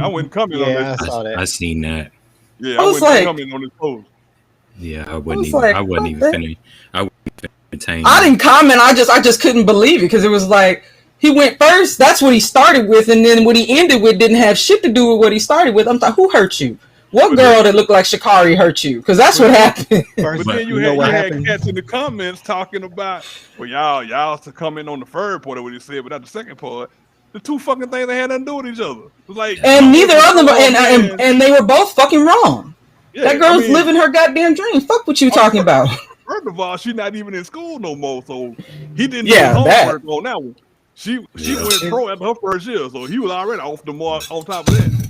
I wouldn't comment on Yeah, that. I saw that. I seen that. Yeah, I I was wouldn't like, comment on this post. Yeah, I I wouldn't was even. like, I wasn't what even the? finna. I wouldn't entertain I that. didn't comment. I just couldn't believe it because it was like he went first. That's what he started with, and then what he ended with didn't have shit to do with what he started with. I'm like, who hurt you? What But girl that looked like Shikari hurt you? Because that's but what happened. First, but then you know you what had happened? cats in the comments talking about well y'all to comment on the third part of what he said, but not the second part. The two fucking things they had nothing to do with each other. It was like That's And I'm all. neither looking of them, for a and man. and they were both fucking wrong. That Yeah, I girl's mean, living her goddamn dream. Fuck what you oh, talking about. first of all, she's not even in school no more, so he didn't do his Yeah, that. homework on that one. She Yeah, went His pro after her first year, so he was already off the mark. On top of that,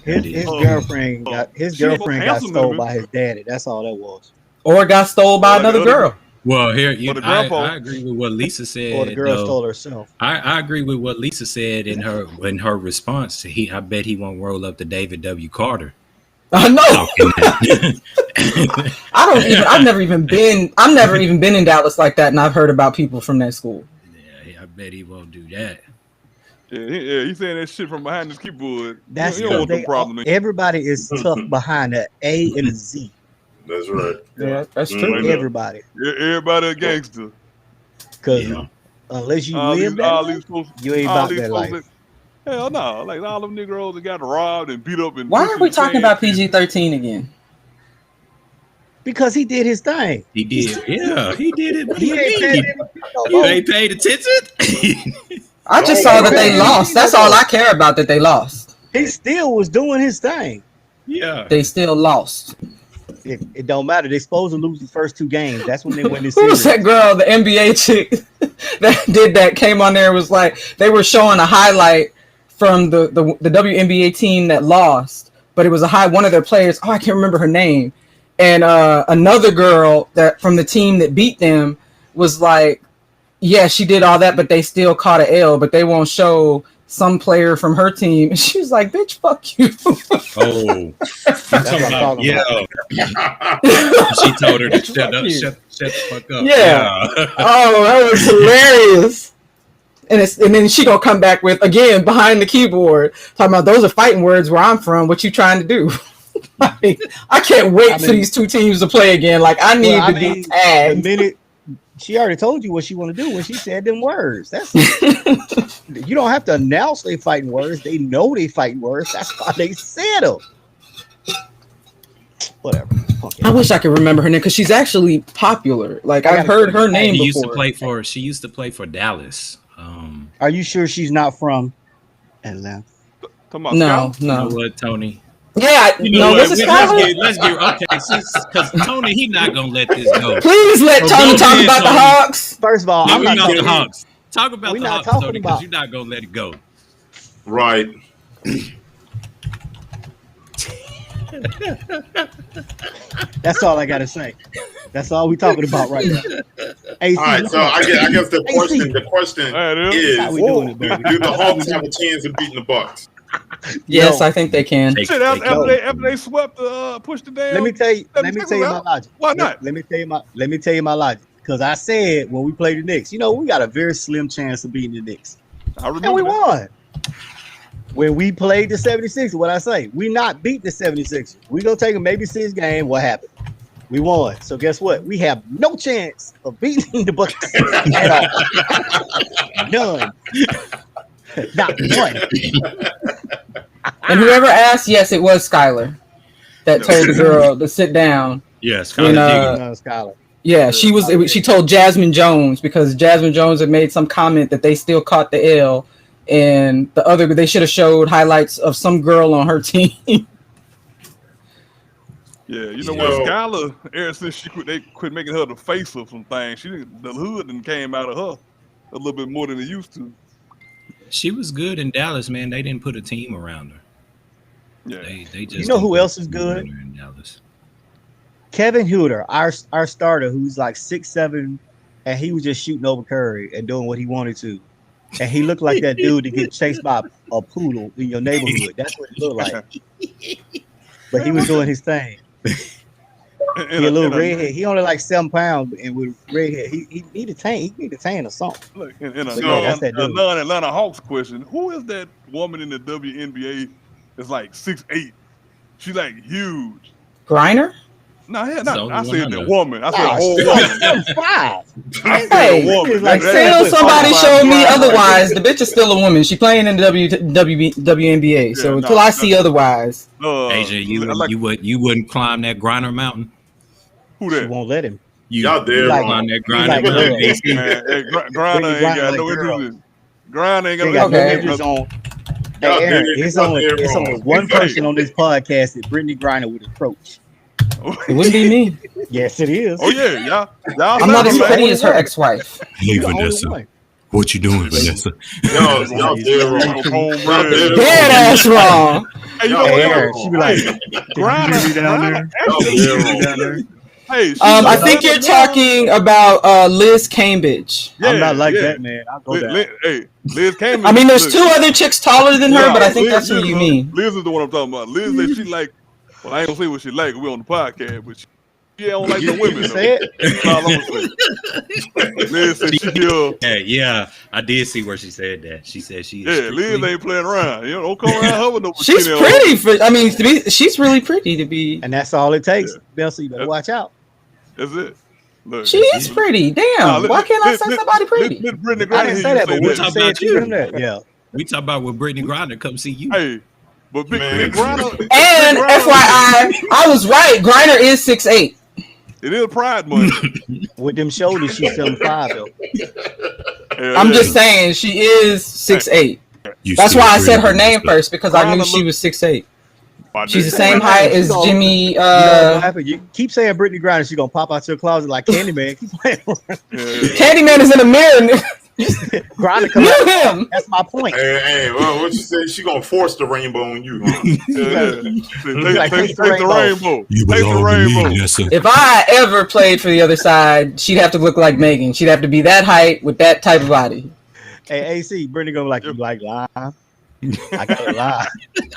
that his is uh, true. she was girlfriend got handsome than stole him, by his daddy. That's all that was. Or got stole by like the another other girl, girl. Well, here or you, the grandpa. I agree with what Lisa Or the said girl though. stole herself. I agree with what Lisa said in her response. I bet he won't roll up to David W. Carter I know. talking that. I don't even. I've never even been. I've never even been in Dallas like that, and I've heard about people from that school. Yeah, I bet he won't do that. Yeah, he's saying that shit from behind his keyboard. That's You don't because Yeah, want them problems. everybody is tough behind the A and the Z. That's right. Yeah, that's Right true. Mm-hmm. now, Everybody, everybody a gangster. because yeah. unless you All live these, that all life, these folks, you ain't all about these that folks. life. Hell no, like all them Negroes that got robbed and beat up and Why pushed are in we the talking sand. about PG-13 again? Because he did his thing. He did. Yeah, he did it. What do He you ain't paying mean? attention no You more. ain't paid attention? I just Oh saw He my that ain't they paying God. lost. attention no That's all more. I care about. That they lost. He still was doing his thing. Yeah. They still lost. It don't matter. They supposed to lose the first two games. That's when they win the Who was that series. girl, the NBA chick that did that? Came on there and was like they were showing a highlight from the WNBA team that lost, but it was one of their players. Oh, I can't remember her name. And another girl that from the team that beat them was like, yeah, she did all that, but they still caught an L. But they won't show some player from her team. And she was like, "Bitch, fuck you." Oh, you That's what talking I'm about? talking Yeah. about. She told her to Bitch, shut fuck up, you. shut the fuck up. Yeah. Yeah. Oh, that was hilarious. And then she gonna come back with again behind the keyboard talking about those are fighting words where I'm from. What you trying to do? Like, I can't wait I for mean, these two teams to play again. Like I well, need I to be mean, the tagged. minute she already told you what she want to do when she said them words. That's you don't have to announce they fighting words. They know they fighting words. That's why they said them. Whatever. Punk I ass. wish I could remember her name because she's actually popular. Like I I've got a heard her question. name She used to before. play for. She used to play for Dallas. Are you sure she's not from Atlanta? Talking about No, Skylar? You know no. what, Tony? Yeah, You know no. what? Was it Let's Skylar? get okay. Because Tony, he not gonna let this go. Please let So Tony go talk ahead, about the Tony. Hawks. First of all, No, I'm Let we not me not get the talking. it Hawks. Talk about We're the not Hawks, talking Tony, because about. you're not gonna let it go. right. That's all I gotta say. That's all we talking about right now. AC, All right. So I guess the AC. question There it is, That's how we doing it, baby. do the Hawks have a chance of beating the Bucks? Yes, No. I think they can. They, Shit, they after can. they swept push the Let me damn tell you. Let me 76ers tell you my out, logic. why not? Let me tell you my. Let me tell you my logic. Because I said when we played the Knicks, we got a very slim chance of beating the Knicks, I and remember we that. won. When we played the 76ers, what I say? We not beat the 76ers. We gonna take a maybe 6 game. What happened? We won. So guess what? We have no chance of beating the Bucks at all. None. Not one. And whoever asked, yes, it was Skylar that told the girl to sit down. Yeah, When Skylar Diggins. No, Skylar. yeah, she told Jasmine Jones because Jasmine Jones had made some comment that they still caught the L, and they should have showed highlights of some girl on her team. Yeah, you know Yeah. what, So Skylar, ever since they quit making her the face of some things, the hood and came out of her a little bit more than it used to. She was good in Dallas, man. They didn't put a team around her. Yeah, They just You know didn't who put a else is team around good? her in Dallas. Kevin Huter, our starter, who's like 6'7", and he was just shooting over Curry and doing what he wanted to. And he looked like that dude to get chased by a poodle in your neighborhood. That's what he looked like. But he was doing his thing. He a little redhead. He only like 7 pounds, and with redhead, he need a tan. He need a tan or something. Look, in a So- that's that dude. non-Atlanta Hawks question, who is that woman in the WNBA is like 6'8". She's like huge. Griner? No, yeah, So I said the 100. woman. I said a whole woman. 7'5". I said Hey, a woman. like Until somebody showed me otherwise. otherwise, the bitch is still a woman. She playing in the WNBA. So Yeah, until I see otherwise, Asia, you wouldn't climb that Griner mountain. Who She that? won't let him. Y'all dead like- wrong. Climb that he Griner like mountain. girls. AC. Man, hey, Griner ain't got like no girls. interest in. Griner ain't She got ain't got no no Okay. interest on. Y'all Hey, Aaron, dead- it's y'all only dead wrong. one person on this podcast that Brittany Griner would approach. it wouldn't be me. Yes, it is. Oh yeah, y'all. I'm not as sound pretty like- as her ex-wife. Hey You're the only Vanessa, one. what you doing, Vanessa? Y'all dead wrong. Cornbread. Dead ass wrong. Hey, you know Y'all what? Hey, dead Aaron, wrong. she be like, Griner, "Did you down there? Y'all actually- dead wrong. Down there?" Hey, she's I a think you're better talking about Liz Cambridge. girl. I'm not like Yeah. that, man. I'll go down. Hey, Liz Cambridge. I mean, there's look, two other chicks taller than her, yeah, but I think Liz- that's who Liz you is- mean. Liz is the one I'm talking about. Liz said she like. Well, I ain't gonna say what she like. We on the podcast, but she don't like the women. You though. say it? That's all I'm gonna say. Liz said she feel. Yeah, I did see where she said that. She said she. Yeah, Liz ain't playing around. You know, don't come around her with no. She's bikini on. pretty for. I mean, she's really pretty to be. And that's all it takes. Bill, so you better watch out. That's it. Look, She is pretty. Damn. Why can't I say somebody pretty? Let Brittany I Griner didn't hear say you that, but what that. you said to him that? Yeah. We talk about with Brittany Griner come see you. Hey, but Big Man. Griner. And Big Griner- FYI, I was right. Griner is 6'8". it is Pride Month. With them shoulders, she's 7'5" though. Hell I'm yeah. just saying she is 6'8". You That's still why I said her pretty, name Vanessa. first because I knew Griner she look- was 6'8". My She's the nigga. same height as Jimmy. You know what happened? You keep saying Brittany Griner, she's gonna pop out your closet like Candyman. Keep playing. Yeah. Candyman is in the mirror. Griner come Mute out. him. That's my point. Hey, well, what you say? She gonna force the rainbow on you, huh? Yeah. Take the rainbow. rainbow. You Take the belong to me, rainbow. Vanessa. If I ever played for the other side, she'd have to look like Megan. She'd have to be that height with that type of body. Hey, AC, Brittany gonna be like, you like lime? I gotta lie.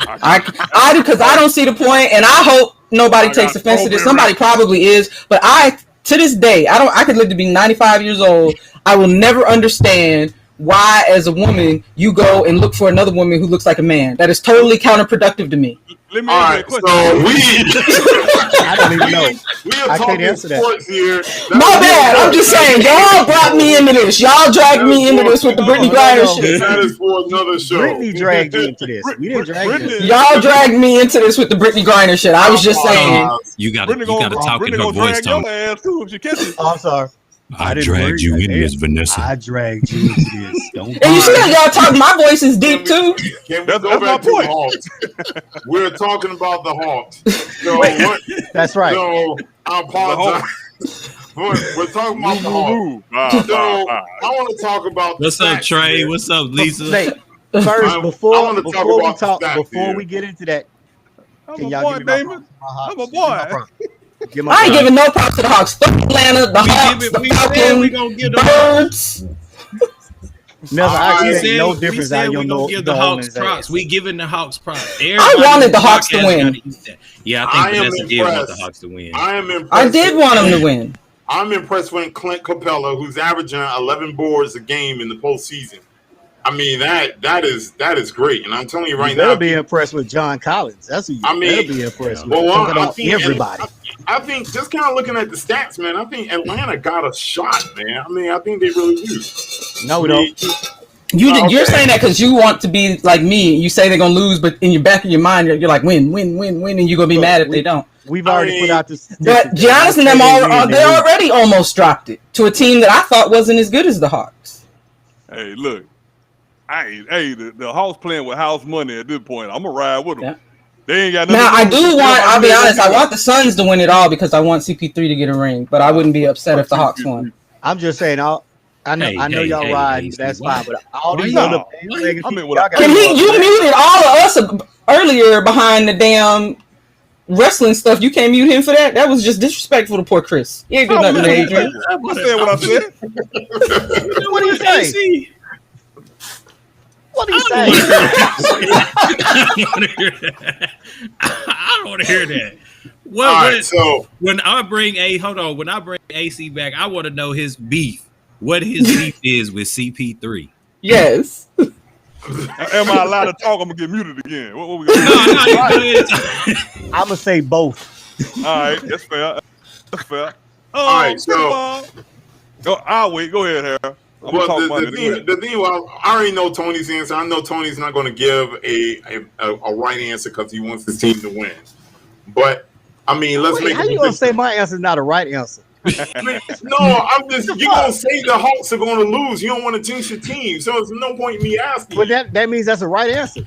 I do because I don't see the point, and I hope nobody I takes got offense to this. strawberry. Somebody probably is, but to this day, I could live to be 95 years old. I will never understand why, as a woman, you go and look for another woman who looks like a man. That is totally counterproductive to me. Let me All ask right, you a so question. I don't even know. we are I can't talking answer that. sports here. My bad. I'm just saying, y'all brought me into this. Y'all dragged me into this with the Brittany Griner shit. That is for another show. Brittany dragged you into this. We didn't drag you. Brittany- Y'all dragged me into this with the Brittany Griner shit. I was just saying. You gotta Brittany talk in Brittany her gonna voice drag your tone. ass too if she catches. Oh, I'm sorry. I didn't dragged worry. you I in did. this, Vanessa. I dragged you into this. Don't. And you see how y'all talk, my voice is deep too. Can we That's go back my to the point. Hawks? We're talking about the Hawks. So, That's right. so I apologize. We're talking about the Hawks. Ooh, So I want to talk about. What's the up, stats Trey? here. What's up, Lisa? Nate, first, I before wanna talk we about talk, stats before here. we get into that, I'm can a y'all boy, give me my Damon. props? I'm a boy. Give my I ain't props. giving no props to the Hawks. Fuck Atlanta, the Hawks, the We said we Falcons, gonna give the Birds. Nelson, I We expect no we difference said out of we your gonna no, give the Hawks props. We giving the Hawks props. Everybody wanted on the Hawks to podcast win. gotta eat that. Yeah, I I think am Vanessa did want the impressed. Hawks to win. I am impressed. I did want them to win. I'm impressed with Clint Capella, who's averaging 11 boards a game in the postseason. I mean that is great, and I'm telling you You right better now. be impressed with John Collins. That's who you I mean, better be impressed with. Well, Talking I about think everybody. I think just kind of looking at the stats, man. I think Atlanta got a shot, man. I mean, I think they really do. No, we don't. You're Okay. saying that because you want to be like me. You say they're gonna lose, but in your back of your mind, you're like win, and you're gonna be Look, mad if they don't. We've I already mean, put out this. But Giannis and them they already almost dropped it to a team that I thought wasn't as good as the Hawks. Hey, look. The Hawks playing with house money at this point. I'm gonna ride with them. Yeah. They ain't got nothing. Now to I lose. do want. I'll be They honest. I gonna want the Suns to win it all because I want CP3 to get a ring. But I wouldn't be upset if the Hawks won. I'm just saying. I know Hey, y'all hey, ride. hey, that's why- fine. But all why these y'all- other why- bandwagon I mean, people, what y'all I- gotta Can love you that. muted all of us earlier behind the damn wrestling stuff? You can't mute him for that. That was just disrespectful to poor Chris. He ain't do nothing to Adrian. I said what I said. What do you say? AC. What do you say? I don't want to hear that. I don't want to hear that. Well, All right, so when I bring AC back, I want to know his beef. What his beef is with CP3. Yes. Am I allowed to talk? I'm gonna get muted again. What we gonna do? I'm gonna say both. All right, that's fair. That's fair. All right, so I'll wait. Go ahead, Harold. well, the thing, well, I already know Tony's answer. I know Tony's not going to give a right answer because he wants his team to win. But I mean, let's make. How you gonna say my answer is not a right answer? No, I'm just. You're gonna say the Hawks are going to lose. You don't want to jinx your team, so there's no point in me asking. But that means that's a right answer.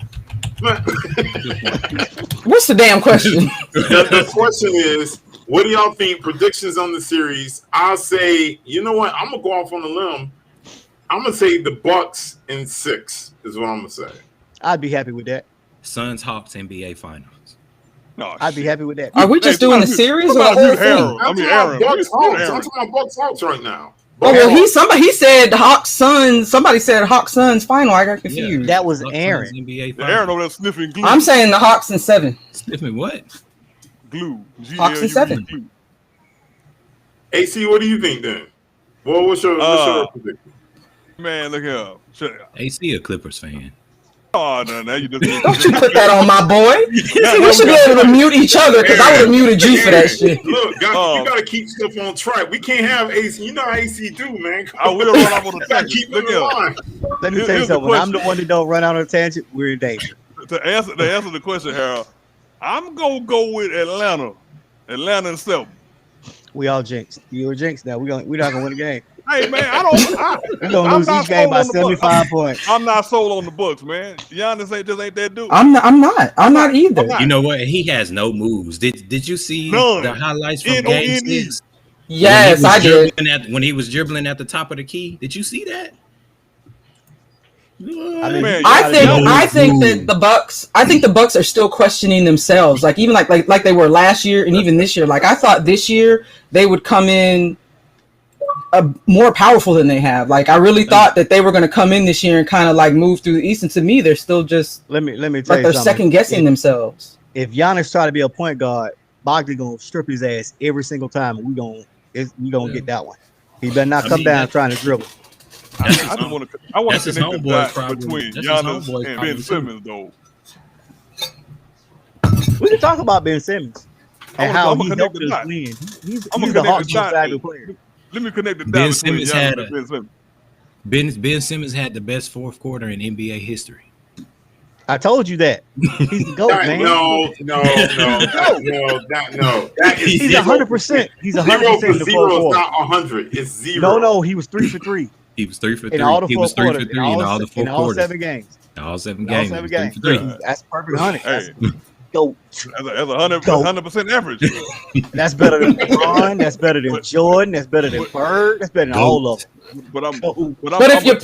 What's the damn question? The question is, what do y'all think? Predictions on the series? I'll say, you know what? I'm gonna go off on a limb. I'm gonna say the Bucks in 6 is what I'm gonna say. I'd be happy with that. Suns Hawks NBA Finals. No, I'd be happy with that. Are we just doing the series or the whole thing? I'm talking about Bucks Hawks right now. Oh well, he said Hawks Suns. Somebody said Hawks Suns final. I got confused. That was Bucks Aaron. Suns NBA Aaron Finals. over there sniffing glue. I'm saying the Hawks in 7. Sniffing what? Glue. Hawks in 7. Glue. AC, what do you think then? Well, what's your prediction? Man, look here. AC a Clippers fan. Oh, no, now you just Don't you put that on my boy. We should be able to mute each other because I would have muted you for that shit. Look, guys, you gotta keep stuff on track. We can't have AC. You know how AC do, man. I will run off on the tangent. Keep Look it in line. Let me tell you something. When I'm the one that don't run out on a tangent, we're in danger. To answer the question, Harold, I'm gonna go with Atlanta. Atlanta and 7. We all jinxed. You're jinxed now. We're not gonna win the game. Hey man, We're gonna lose each game by 75 points. I'm not sold on the Bucks, man. Giannis ain't that dude. I'm not either. You know what? He has no moves. Did you see the highlights from Game 6? Yes, I did. When he was dribbling at the top of the key, did you see that? I think that the Bucks. I think the Bucks are still questioning themselves. Like even like they were last year, and even this year. Like I thought this year they would come in more powerful than they have. Like I really thought that they were going to come in this year and kind of like move through the East. And to me, they're still just let me tell like you they're something. second guessing themselves. If Giannis try to be a point guard, Bogdan gonna strip his ass every single time. And we gonna get that one. He better not come down trying to dribble. I want to connect the dots between That's Giannis and Ben Simmons, though. We can talk about Ben Simmons and how he helped us dots. win. He's I'm a gonna Hawks connect the valuable dots. player. Let me connect the Ben dots between Simmons Giannis had and Ben Simmons. Ben Simmons had the best fourth quarter in NBA history. I told you that. He's the GOAT, man. No. That is He's 100%. He's 100% zero in for the zero. fourth It's quarter. not 100. It's 0. No, he was 3 for 3 He was 3 for 3. in all the He four was 3 for quarters. 3 in all the four in all quarters. 7 games. All 7 In all games. 7 He was games. 3 for 3. That's perfect 100. Hey, That's GOAT. that's a 100% average. That's better than LeBron. That's better than Jordan. That's better than Bird. That's better than all of them. But If you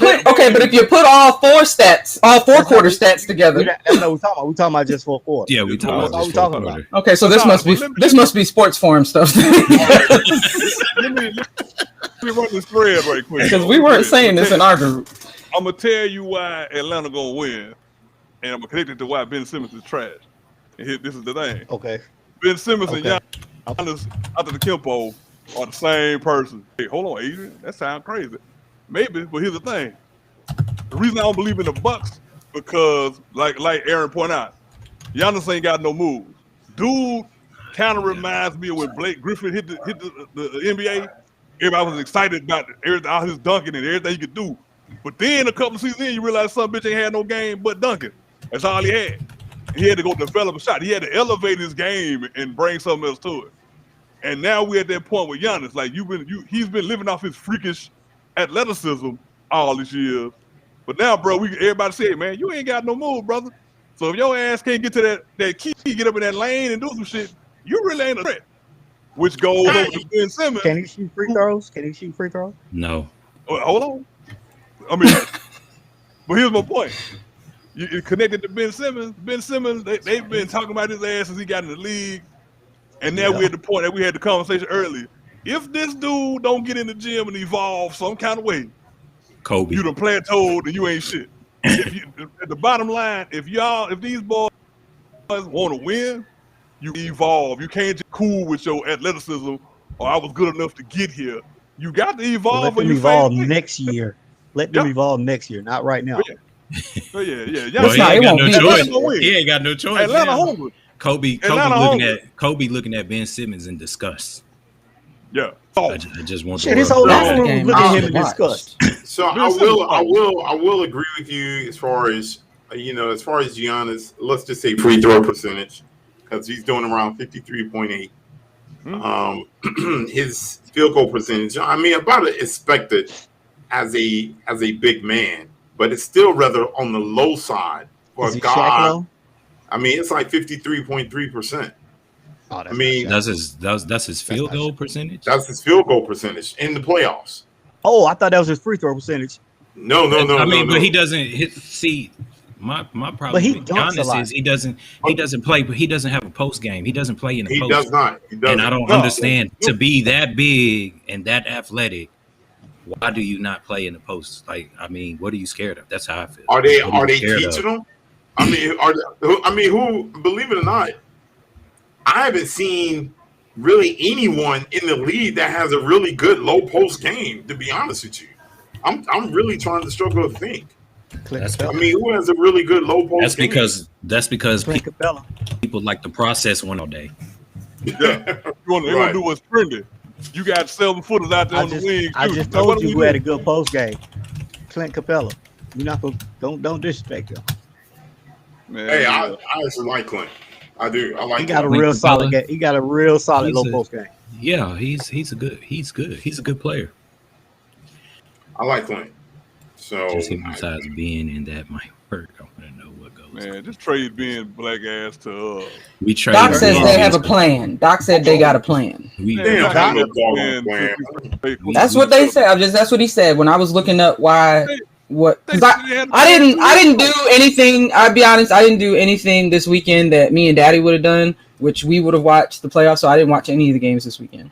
put all four quarter stats together. That's what we're talking about. We're talking about just 4 quarters. Yeah, we talking about That's all just we're fourth talking quarter. Okay, so this must be sports forum stuff. let me run this thread right quick. Because we weren't saying this in our group. I'm gonna tell you why Atlanta gonna win, and I'm gonna connect it to why Ben Simmons is trash. And here, this is the thing. Okay. Ben Simmons Okay. and Giannis after the Kimpo are the same person. Hey, hold on, Adrian. That sounds crazy. Maybe, but here's the thing. The reason I don't believe in the Bucks because, like Aaron pointed out, Giannis ain't got no moves. Dude kind of reminds me of when Blake Griffin hit the NBA. Everybody was excited about all his dunking and everything he could do. But then a couple of seasons in, you realize some bitch ain't had no game but dunking. That's all he had. He had to go develop a shot. He had to elevate his game and bring something else to it. And now we're at that point with Giannis. Like he's been living off his freakish athleticism all these years. But now, bro, everybody say, man, you ain't got no move, brother. So if your ass can't get to that key, get up in that lane and do some shit, you really ain't a threat. Which goes over to Ben Simmons. Can he shoot free throws? No. Hold on. I mean, but here's my point. You connected to Ben Simmons. Ben Simmons, they've been talking about his ass since he got in the league. And now we're at the point that we had the conversation earlier. If this dude don't get in the gym and evolve some kind of way, Kobe. you done plateaued and you ain't shit. At the bottom line, if these boys want to win, you evolve. You can't just cool with your athleticism or I was good enough to get here. You got to evolve. Let them evolve next year. Let them evolve next year, not right now. Oh, yeah. Well, he not- ain't it got won't no be choice. Atlanta win. He ain't got no choice. Atlanta now. hungry. Kobe Atlanta hungry. looking at Ben Simmons in disgust. Yeah. I just want the Shit, his world whole to know locker that. room was Game looking at I him in watched. disgust. So Ben I Simmons will agree with you as far as as far as Giannis. Let's just say free throw percentage, because he's doing around 53.8. His field goal percentage, I mean, about expected as a big man, but it's still rather on the low side for Is a he Shaq guy. low? I mean, it's like 53.3%. Oh, that's I mean, not That's his field not goal Shaq. percentage. that's his field goal percentage in the playoffs. Oh, I thought that was his free throw percentage. No. But he doesn't hit. See, my problem But he with dunks a lot. Giannis is he doesn't play. But he doesn't have a post game. He doesn't play in the He post. does not. He doesn't. And I don't No. understand to be that big and that athletic. Why do you not play in the post? Like, I mean, what are you scared of? That's how I feel. Are they What you scared teaching of? them? I mean, who? Believe it or not, I haven't seen really anyone in the league that has a really good low post game. To be honest with you, I'm really trying to struggle to think. That's I mean, who has a really good low post? That's because Clint Capella. people like to process one all day. Yeah. You want to do what's trendy. You got 7 footers out there on the wing. I just told you who had a good post game. Clint Capella. You're not gonna don't disrespect him. Man, Hey, I actually like Clint. I do. I like. He got a Clint. real solid game. He got a real solid low post game. Yeah, he's good. He's a good player. I like Clint. So Just him besides being in that might work. I want to know what goes. man, just trade being black ass to We trade. Doc says they have a plan. Doc said they got a plan. We, Damn, Doc I has know Dog been plan. That's what they said. That's what he said when I was looking up why. What? Because I didn't do anything. I'll be honest. I didn't do anything this weekend that me and Daddy would have done, which we would have watched the playoffs. So I didn't watch any of the games this weekend.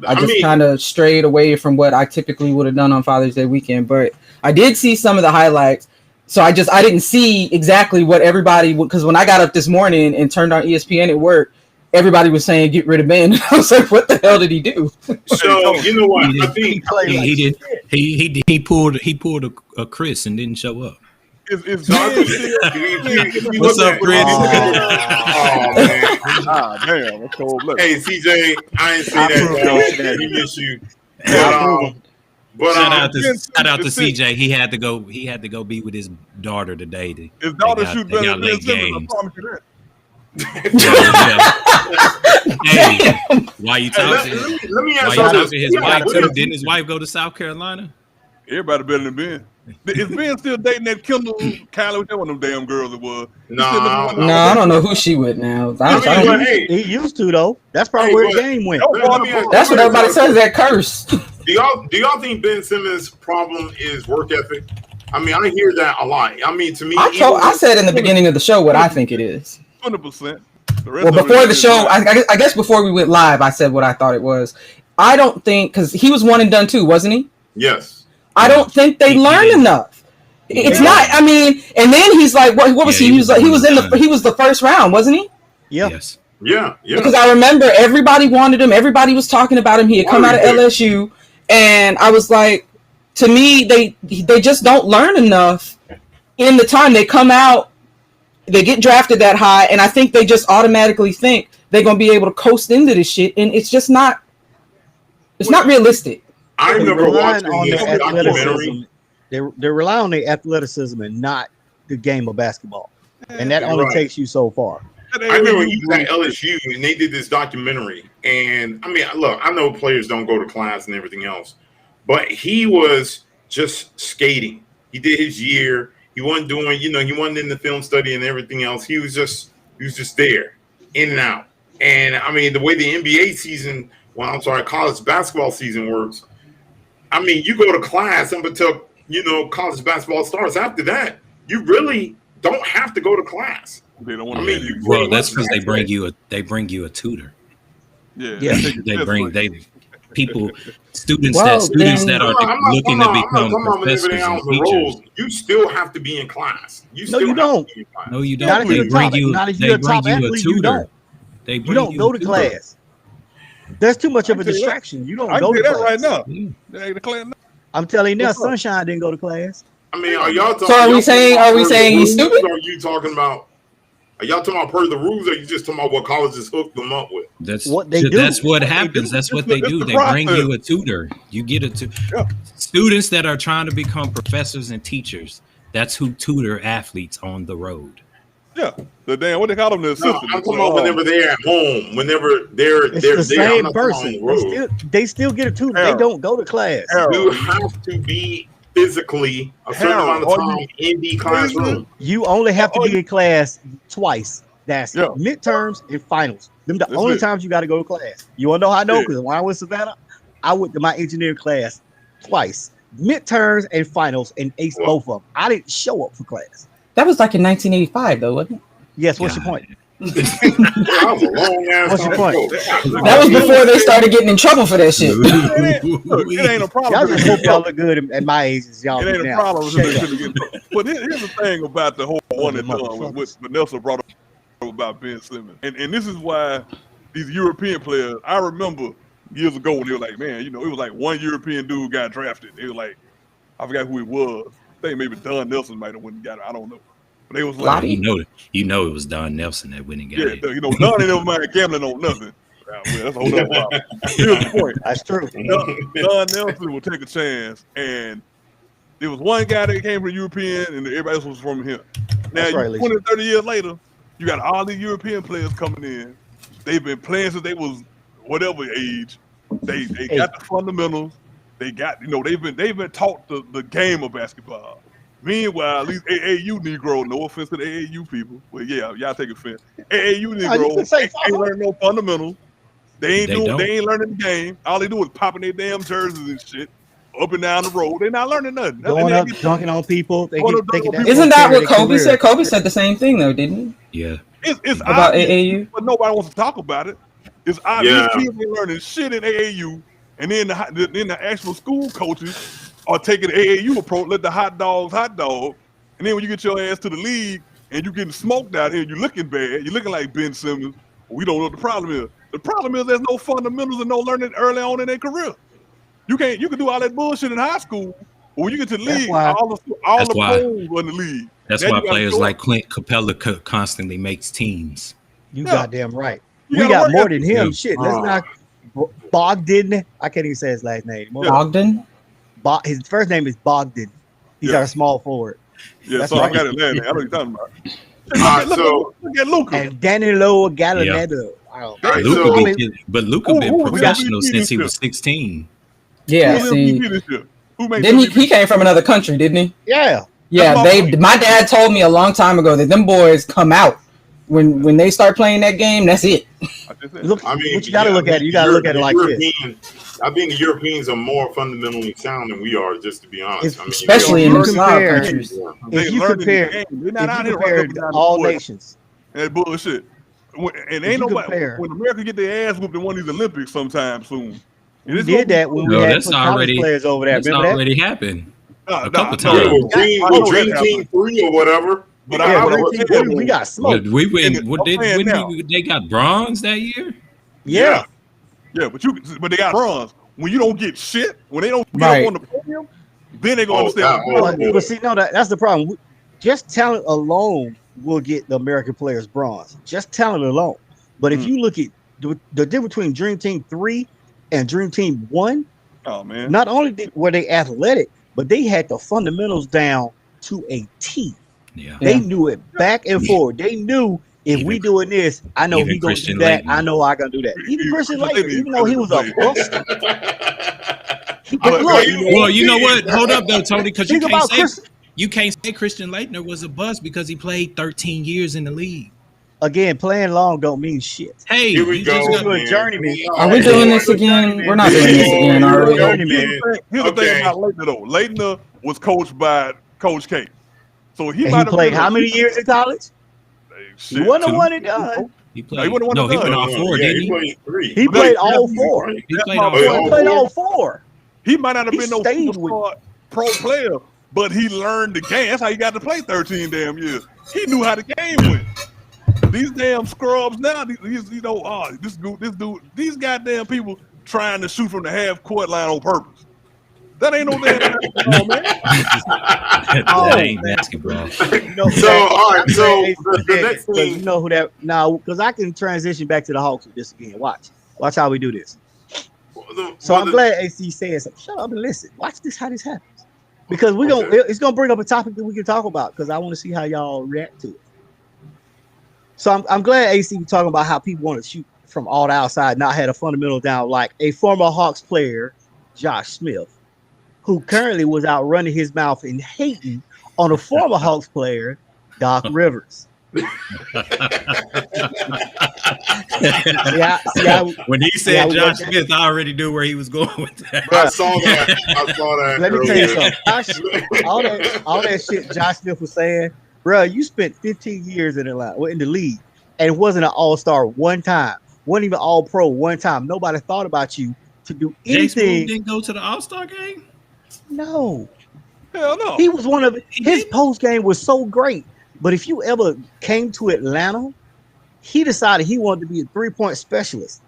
I just kind of strayed away from what I typically would have done on Father's Day weekend. But I did see some of the highlights. So I didn't see exactly what everybody would, because when I got up this morning and turned on ESPN at work, everybody was saying get rid of Ben. I was like, what the hell did he do? So you know what? I think he pulled a Chris and didn't show up. Is What's up, Chris? Oh man. Ah, damn, that's cold blooded. Hey CJ, I ain't say that. Dog. He miss you. But, Shout out to it's CJ. He had to go be with his daughter today. His daughter they shoot got better than Ben late Simmons. I games. promise you that. Hey, why you talking? let me Why ask you you talking to his this. wife too? Didn't his wife go to South Carolina? Everybody better than Ben. Is Ben still dating that Kendall Kylie? That one of them damn girls it was. No, I don't know who she with now. He used to though. That's probably where the game went. That's what everybody says. That curse. Do y'all think Ben Simmons' problem is work ethic? I mean, I hear that a lot. I mean, to me, I said in the beginning of the show what I think it is. 100%. Well, before the show, I guess before we went live, I said what I thought it was. I don't think, because he was one and done too, wasn't he? Yes. I don't think they learned enough. It's not. I mean, and then he's like, what was he? He was the first round, wasn't he? Yeah. Yes. Yeah. Because I remember everybody wanted him. Everybody was talking about him. He had come out of LSU, and I was like, to me, they just don't learn enough in the time they come out. They get drafted that high, and I think they just automatically think they're gonna be able to coast into this shit, and it's just not. It's not realistic. I remember watching this documentary. They rely on their athleticism and not the game of basketball, and that only takes you so far. I remember he was at LSU and they did this documentary. And I mean, look, I know players don't go to class and everything else, but he was just skating. He did his year. He wasn't doing, he wasn't in the film study and everything else. He was just there, in and out. And I mean, the way the NBA season, college basketball season works. I mean, you go to class up until college basketball starts. After that, you really don't have to go to class. They don't want well, that's because they bring you a tutor. Yeah. They bring students that are looking to become professors and teachers. You still have to be in class. No, you don't. No, you don't. They bring you a tutor. You don't go to class. There's too much of a distraction. You don't go to class. right now. I'm telling you now, Sunshine didn't go to class. I mean, are y'all talking? So are we saying he's stupid? Or are you talking about? Are y'all talking about per the rules, or are you just talking about what colleges hook them up with? That's what they do. That's what happens. That's what they do. They bring you a tutor. You get a tutor. Students that are trying to become professors and teachers. That's who tutor athletes on the road. Yeah, the damn what they call them, the assistant. I'm talking about whenever they're at home, whenever they're the same on person. the road. They still get a tutor. They don't go to class. You have to be physically a certain amount of time in the classroom. You only have to be in class twice. That's midterms and finals. Them the only times you got to go to class. You want to know how I know? Because when I was in Savannah, I went to my engineering class twice. Midterms and finals and aced both of them. I didn't show up for class. That was like in 1985, though, wasn't it? Yes. What's your point? What's your point? That was before they started getting in trouble for that shit. It ain't a problem. Y'all just hope y'all look good at my age as y'all. It ain't a problem. But here's the thing about the whole one and done with Vanessa brought up about Ben Simmons, and this is why these European players. I remember years ago when they were like, man, it was like one European dude got drafted. It was like, I forgot who it was. I think maybe Don Nelson might have went and got it. I don't know. But they was like, you know, it was Don Nelson that went and got it. Don ain't never mind gambling on nothing. Well, that's a whole other problem. Here's the point. That's true. Don Nelson will take a chance, and there was one guy that came from European, and everybody else was from him. Now, 20, 30 years later, you got all these European players coming in. They've been playing since they was whatever age. They got the fundamentals. They got, they've been taught the game of basketball. Meanwhile, these AAU Negro, no offense to the AAU people, but yeah, y'all take offense. AAU Negro ain't learning no fundamentals. They ain't learning the game. All they do is popping their damn jerseys and shit up and down the road. They're not learning nothing. Going up, dunking on people. Isn't that what Kobe said? Kobe said the same thing though, didn't he? Yeah. It's about obvious, AAU, but nobody wants to talk about it. It's obvious kids ain't learning shit in AAU, and then the actual school coaches are taking the AAU approach, let the hot dog. And then when you get your ass to the league and you getting smoked out here, you're looking bad. You're looking like Ben Simmons. We don't know what the problem is. The problem is there's no fundamentals and no learning early on in their career. You can do all that bullshit in high school, but when you get to the league, all the pros in the league. That's why players like Clint Capella constantly makes teams. You goddamn right. We got more than him. Shit, let's not. Bogdan. I can't even say his last name. Bogdan. His first name is Bogdan. He's our small forward. Yeah, that's so right. I got it last name. I know what you're talking about. Look at Luka. And Danilo Gallinetto. But Luka been professional since he was 16. Yeah, see. He came from another country, didn't he? Yeah. Yeah, my dad told me a long time ago that them boys come out when they start playing that game. That's it. Look, but you got to look at it. You got to look at it like this. I think the Europeans are more fundamentally sound than we are, just to be honest. Especially in the Slav countries. If you compare all nations, that bullshit. And ain't nobody when America get their ass whooped in one of these Olympics sometime soon. We did that when we had college players over there. That's already happened a couple times. Dream Team 3 or whatever. But we got smoked. We win. They got bronze that year. Yeah, but they got bronze. When you don't get shit, when they don't get up on the podium, then they gonna understand. But see, no, that's the problem. Just talent alone will get the American players bronze. Just talent alone. But if you look at the difference between Dream Team 3 and Dream Team 1, oh man, not only were they athletic, but they had the fundamentals down to a T. Yeah. They knew it back and forward. They knew if we doing this, I know he gonna do that. I know I gonna do that. Even Christian Laettner, even though he was a bust. Well, you know what? Hold up though, Tony, because you can't say Christian Laettner was a bust because he played 13 years in the league. Again, playing long don't mean shit. Hey, here we go. A journeyman. Are we doing this again? We're not doing this again, are we? Here's the thing about Laettner though. Laettner was coached by Coach K. So he played how many years in college? He wasn't one and done. He played all four, didn't he? Played 3. He played all 4. He played all 4. He might not have been no pro player, but he learned the game. That's how he got to play 13 damn years. He knew how the game went. These damn scrubs now, this dude, these goddamn people trying to shoot from the half court line on purpose. That ain't no damn basketball, man. That ain't basketball. You know, So, all right, so the next because thing, you know who that now, because I can transition back to the Hawks with this again. Watch how we do this. So I'm glad AC said something. Shut up and listen. Watch this, how this happens. Because it's gonna bring up a topic that we can talk about because I want to see how y'all react to it. So I'm glad AC was talking about how people want to shoot from all the outside, not had a fundamental down, like a former Hawks player, Josh Smith, who currently was out running his mouth and hating on a former Hawks player, Doc Rivers. When he said Josh Smith, I already knew where he was going with that. I saw that. Let me tell you something. All that shit Josh Smith was saying, bro, you spent 15 years in Atlanta, in the league, and it wasn't an all-star one time. Wasn't even all-pro one time. Nobody thought about you to do anything. Jay didn't go to the All-Star game? No. Hell no. He was one of his post game was so great. But if you ever came to Atlanta, he decided he wanted to be a 3-point specialist.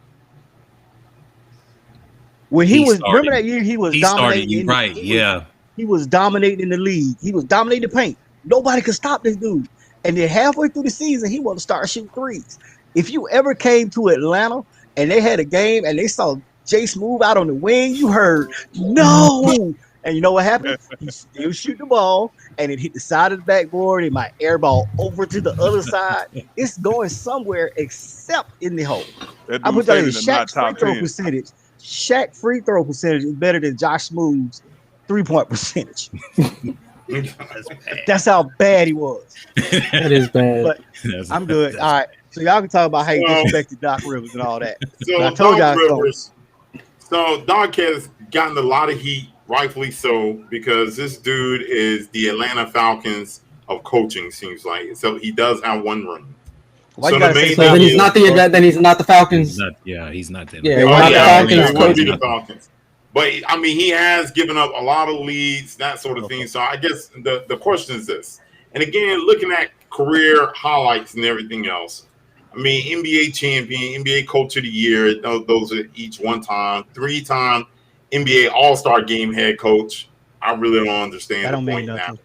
When remember that year he was dominating. Right, yeah. He was dominating in the league. He was dominating the paint. Nobody could stop this dude. And then halfway through the season, he wanted to start shooting threes. If you ever came to Atlanta and they had a game and they saw Jay Smooth out on the wing, you heard no. And you know what happened? He still shoot the ball, and it hit the side of the backboard. It might airball over to the other side. It's going somewhere except in the hole. I put that in Shaq's free throw percentage. Shaq free throw percentage is better than Josh Smooth's 3-point percentage. That's how bad he was. That is bad. But I'm good. All right. So y'all can talk about how you disrespected Doc Rivers and all that. So I told Doc y'all Rivers. So Doc has gotten a lot of heat, rightfully so, because this dude is the Atlanta Falcons of coaching. Seems like so he does have one ring. Why So you the gotta say main so? Then thing he's not the Falcons. He's not that. Yeah, Oh, not the yeah, Falcons he would be coach. the Falcons. But I mean, he has given up a lot of leads, that sort of thing. So I guess the question is this. And again, looking at career highlights and everything else, I mean, NBA champion, NBA coach of the year, those are each one time, 3-time NBA All-Star game head coach. I really don't understand That don't the mean point nothing. now.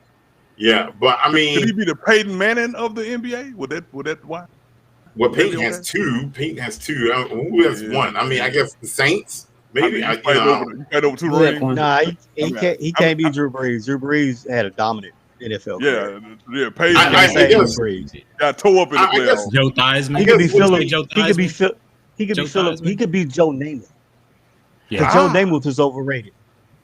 Yeah, but I mean, Could he be the Peyton Manning of the NBA? Would that why? well, Peyton has two. Peyton has two. Who has one? I mean, I guess the Saints. Maybe. He played over 2 rings. Nah, he can't be Drew Brees. Drew Brees had a dominant NFL career. Yeah. Peyton I guess- got tore up in the I guess- playoffs. Joe Theismann. He could be Philip. Joe He could be Theismann. Phil. He could be Joe Philip. Theismann. He could be Joe Namath. Yeah. Because Joe Namath was overrated.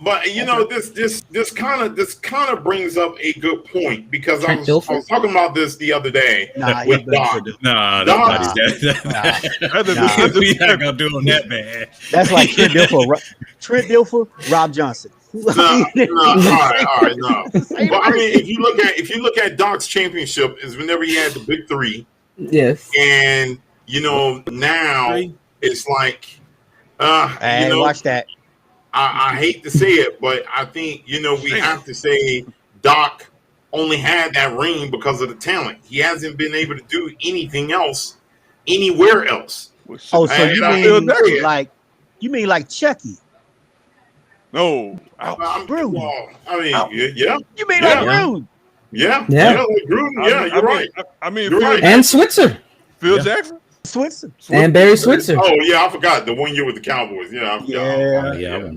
But you know, this kind of brings up a good point because I Trent was talking about this the other day. Nah, with he better Doc. do. Nah, Nah. nobody's Nah. we not gonna do on that, man. That's like Trent Dilfer, Rob Johnson. No, all right, no. But I mean, if you look at Doc's championship, is whenever he had the big three, Yes. and you know now it's like, Hey, you know, watch that. I hate to say it, but I think we have to say Doc only had that ring because of the talent. He hasn't been able to do anything else anywhere else. Oh, so Hey, you I mean like Chucky? No. Gruden. Yeah. You mean Yeah. like Gruden? Yeah, Yeah. like Gruden. Yeah, you're right. I mean, You're right. And Switzer. Phil Yeah. Jackson. Switzer. And Barry Switzer. Oh yeah, I forgot the 1 year with the Cowboys. Yeah, I forgot. Yeah.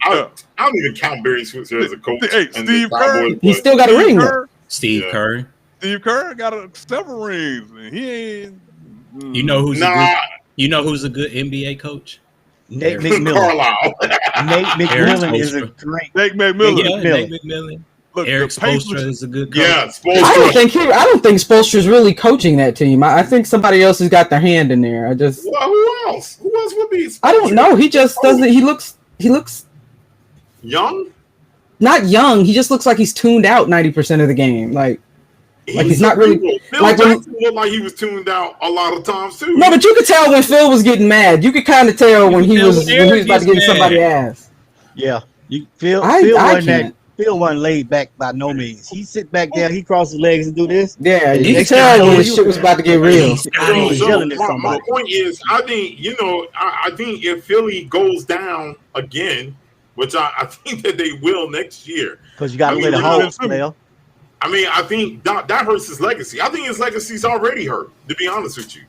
I don't even count Barry Switzer as a coach. Hey, and Steve the Kerr. Cowboys, He but- still got a ring though. Kerr, Steve Yeah. Kerr. Steve Kerr got several rings. And he ain't. You know who's a good NBA coach? Nate McMillan. Carlisle. Nate McMillan Eric is a Spoelstra. great. Nate McMillan. Yeah, Nate McMillan. Look, Eric the Pacers- Spoelstra is a good coach. Yeah, I Spoelstra. don't think Spoelstra's really coaching that team. I think somebody else has got their hand in there. Well, who else? Who else would be? I don't know. He just doesn't. He looks Young. not young. He just looks like he's tuned out 90% of the game. Like he's not really- Phil like when- Jackson looked like he was tuned out a lot of times too. no, but you could tell when Phil was getting mad. You could kind of tell when he tell was when when he was Eric about to gets get somebody's ass. Yeah, you Phil. I can't. Phil wasn't laid back by no means. He sit back there, he crossed his legs and do this. Yeah, you could Next tell thing when the you know, shit was about to get real. He was yelling at my somebody. point is, I think I think if Philly goes down again, which I think that they will next year. Because you got to play the whole player. I mean, I think that hurts his legacy. I think his legacy's already hurt, to be honest with you.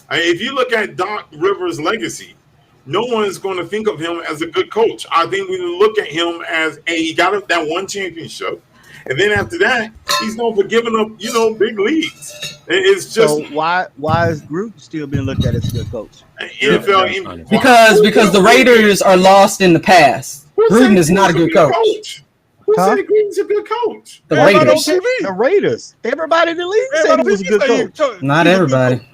If you look at Doc Rivers' legacy, no one is going to think of him as a good coach. I think we look at him as, he got that one championship. And then after that, he's known for giving up, big leagues. It's just, so why is Gruden still being looked at as a good coach? NFL because the Raiders are lost in the past. Gruden is not a good coach. Who said Gruden's a good coach? The Raiders. The Raiders. Everybody in the league said he was a good coach. Not everybody.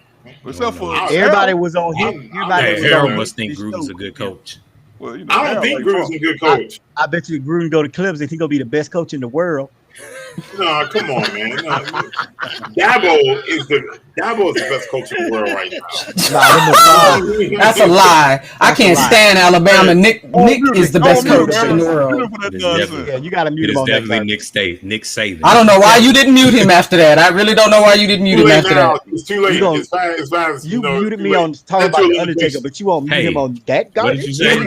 Except for everybody was on him. Harold must think Gruden's a good coach. Well, I don't think Gruden's a good coach. I bet you Gruden go to Clippers and he's gonna be the best coach in the world. No, come on, man. No. Dabo is the best coach in the world right now. That's a lie. I can't stand Alabama. Nick is the best coach in the world. Yeah, you got to mute him on that. Definitely Nick Saban. I don't know why you didn't mute him after that. I really don't know why you didn't mute him after that. It's too late. You muted me on talking about the Undertaker, but you won't mute him on that guy. What did you say?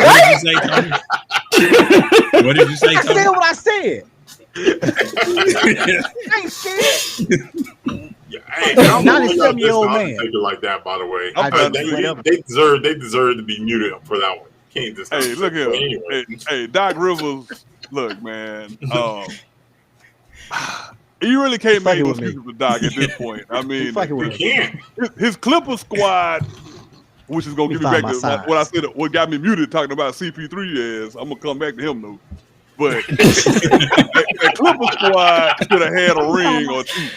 What did you say, Tony? I said what I said. Hey, 97-year-old man. Like that, by the way. They deserve to be muted for that one. Can't just. Hey, look here. Anyway. Hey, Doc Rivers. Look, man. You really can't make no excuses with Doc at this point. I mean, his Clipper squad, which is gonna give me back to what I said. What got me muted talking about CP3 is. I'm gonna come back to him though. But the Clipper squad should have had a ring or two.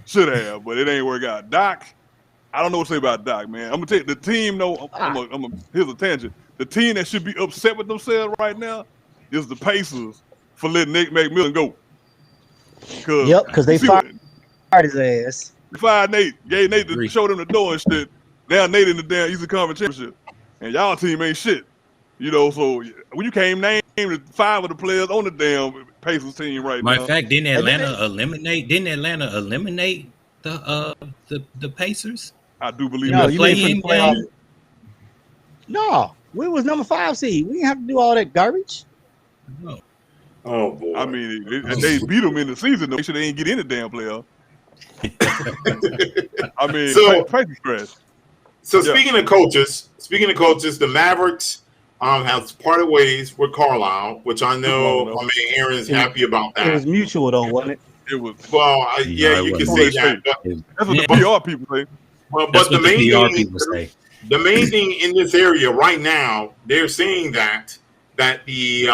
Should have, but it ain't work out. Doc, I don't know what to say about Doc, man. I'm gonna take the team. Here's a tangent. The team that should be upset with themselves right now is the Pacers for letting Nate McMillan go. Because they fired his ass. They fired Nate. Gave Nate to show them the door and shit. Now Nate in the damn Eastern Conference Championship, and y'all team ain't shit. So when you came name 5 of the players on the damn Pacers team right now. Matter of fact, didn't Atlanta eliminate the Pacers? I do believe that. No, we was number 5 seed. We didn't have to do all that garbage. No. Oh boy. I mean, they beat them in the season. They should ain't get in the damn playoff. I mean, Pacers crash. So speaking of coaches, the Mavericks has parted ways with Carlisle, which I know. I mean, Aaron's happy about that. It was mutual, though, wasn't it? It was. Well, you can say that. That's what the PR people say. Well, but the main thing in this area right now, they're saying that the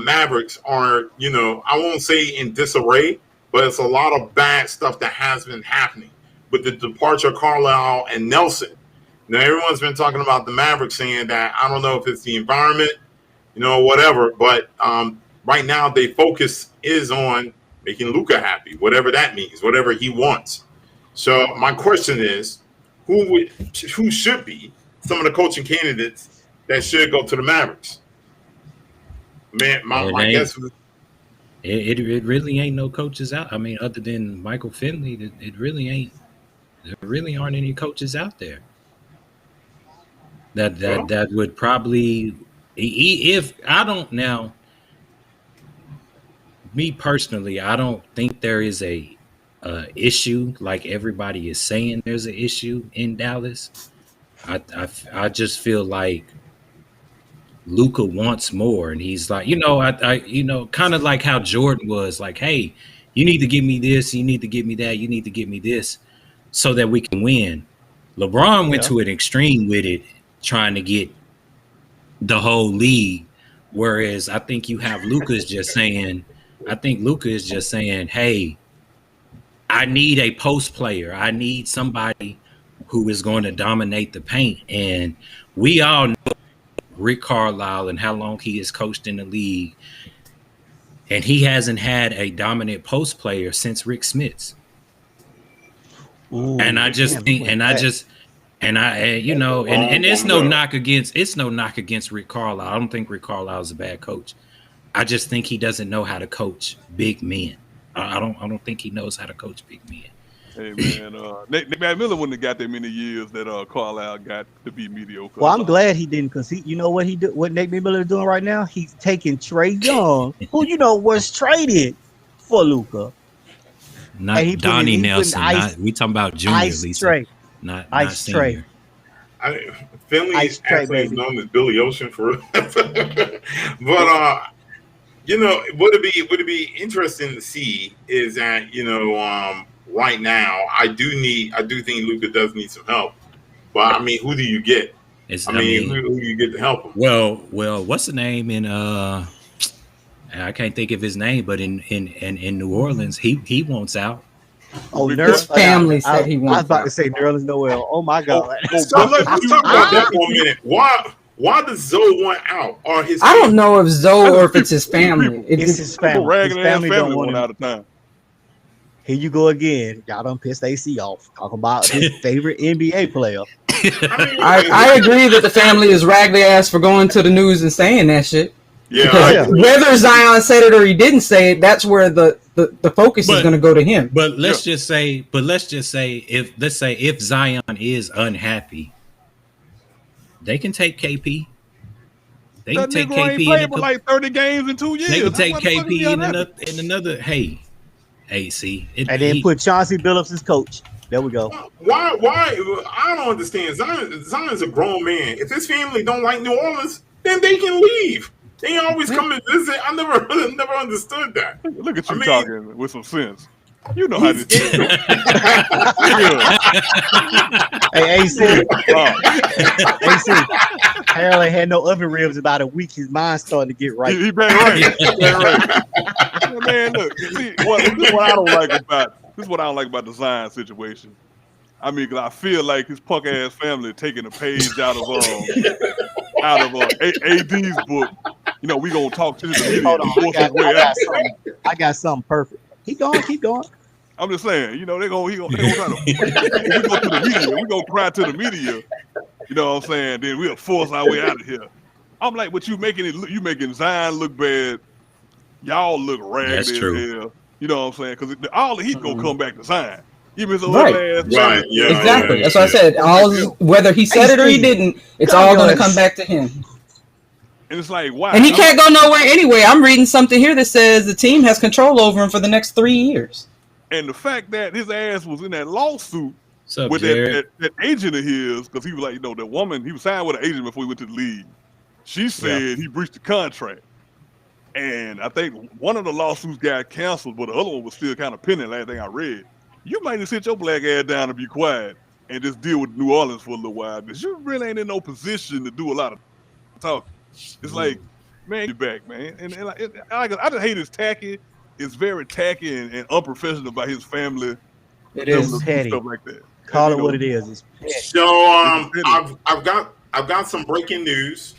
Mavericks are, I won't say in disarray, but it's a lot of bad stuff that has been happening with the departure of Carlisle and Nelson. Now, everyone's been talking about the Mavericks saying that, I don't know if it's the environment, whatever, but right now their focus is on making Luka happy, whatever that means, whatever he wants. So my question is, who should be some of the coaching candidates that should go to the Mavericks? Man, my guess is it really ain't no coaches out. I mean, other than Michael Finley, it really ain't. There really aren't any coaches out there. That would probably, if I don't now, me personally, I don't think there is a issue like everybody is saying there's an issue in Dallas. I just feel like Luka wants more, and he's like, kind of like how Jordan was like, hey, you need to give me this, you need to give me that, you need to give me this, so that we can win. LeBron went to an extreme with it, trying to get the whole league, whereas I think you have Luka is just saying, hey, I need a post player. I need somebody who is going to dominate the paint. And we all know Rick Carlisle and how long he has coached in the league. And he hasn't had a dominant post player since Rick Smits. Ooh, and I just think, and it's no knock against Rick Carlisle. I don't think Rick Carlisle is a bad coach. I just think he doesn't know how to coach big men. I don't think he knows how to coach big men. Hey man, Nick McMillan wouldn't have got that many years that Carlisle got to be mediocre. Well, I'm glad he didn't, because you know what he do, what Nate Miller is doing right now? He's taking Trey Young, who was traded for Luka. Not And he Donnie putting Nelson. ice- We talking about Junior, Ice Lisa. Trey. Not Ice Trey. senior. Finley Ice Trey, actually is baby. known as Billy Ocean for, but you know, would it be interesting to see is that right now I do think Luka does need some help, but I mean, who do you get? Who do you get to help him? Well, what's the name in I can't think of his name, but in New Orleans, he wants out. Oh, His family said he I was wants about out. to say Nerlens Noel. Oh my God. So let's talk about that for a minute. Why does Zoe want out? Or his I don't know if Zoe or if it's his family. It's his family. His Ragged ass family don't family want went him. out of time. Here you go again. Y'all done pissed AC off. Talking about his favorite NBA player. I agree that the family is raggedy ass for going to the news and saying that shit. Yeah, Whether Zion said it or he didn't say it, that's where the focus is going to go to him. But let's just say if Zion is unhappy, they can take KP. They can That take nigga ain't KP played for like 30 games in 2 years. They can take What the fuck is he KP unhappy? in another. Hey, see, And then put Chauncey Billups as coach. There we go. Why? I don't understand. Zion's a grown man. If his family don't like New Orleans, then they can leave. They always come and visit. I never understood that. Look at you talking with some sense. You know how this is. Hey, AC. AC. Harold had no oven ribs about a week. His mind's starting to get right. He been right. Man, look. See, this is what I don't like about the Zion situation. I mean, cause I feel like his punk ass family taking a page out of AD's book. You know, we gonna talk to the media. Hold on, I got something perfect. Keep going. I'm just saying, you know, he gonna try to. We go to the media. We gonna cry to the media. You know what I'm saying? Then we'll force our way out of here. I'm like, but you making Zion look bad. Y'all look ragged as hell. You know what I'm saying? Because all the heat gonna come back to Zion. Even his Right. Exactly. That's what I said. Whether he said it or he didn't, it's all going to come back to him. And it's like, wow. And he can't go nowhere anyway. I'm reading something here that says the team has control over him for the next 3 years. And the fact that his ass was in that lawsuit up, with that agent of his, because he was like, you know, the woman, he was signed with an agent before he went to the league. She said he breached the contract. And I think one of the lawsuits got canceled, but the other one was still kind of pending, last thing I read. You might just sit your black ass down and be quiet and just deal with New Orleans for a little while, because you really ain't in no position to do a lot of talking. It's like, man, you're back, man. And I just hate his tacky. It's very tacky and unprofessional by his family. It is petty. Stuff like that. Call it what it is. It's petty. So I've got some breaking news.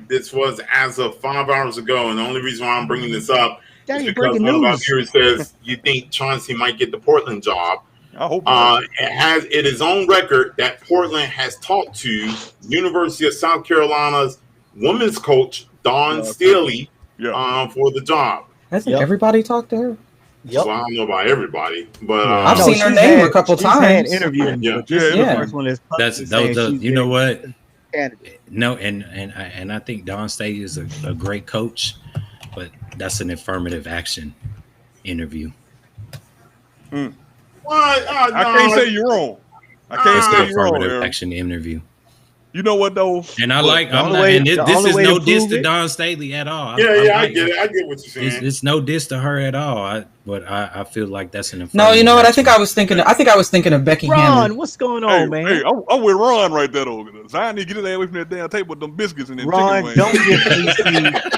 This was as of 5 hours ago, and the only reason why I'm bringing this up is because one of our viewers says you think Chauncey might get the Portland job. I hope it is on record that Portland has talked to University of South Carolina's women's coach Dawn Staley for the job. Hasn't everybody talked to her? Well, I don't know about everybody, but I've seen her name a couple times. Interviewing, the first one is you know what? No, and I think Don Staley is a great coach, but that's an affirmative action interview. Well, I can't say you're wrong. I can't say you're wrong. Affirmative action interview. You know what though? And I like. This is no diss to Dawn Staley at all. I get it. I get what you're saying. It's no diss to her at all. But I feel like that's an. No, you know what? I think I was thinking of Becky Ron, Hammond. what's going on, man? Hey, I'm with Ron right there, though. Zion need to get his ass away from that damn table with them biscuits and them Ron, chicken wings. don't get AC.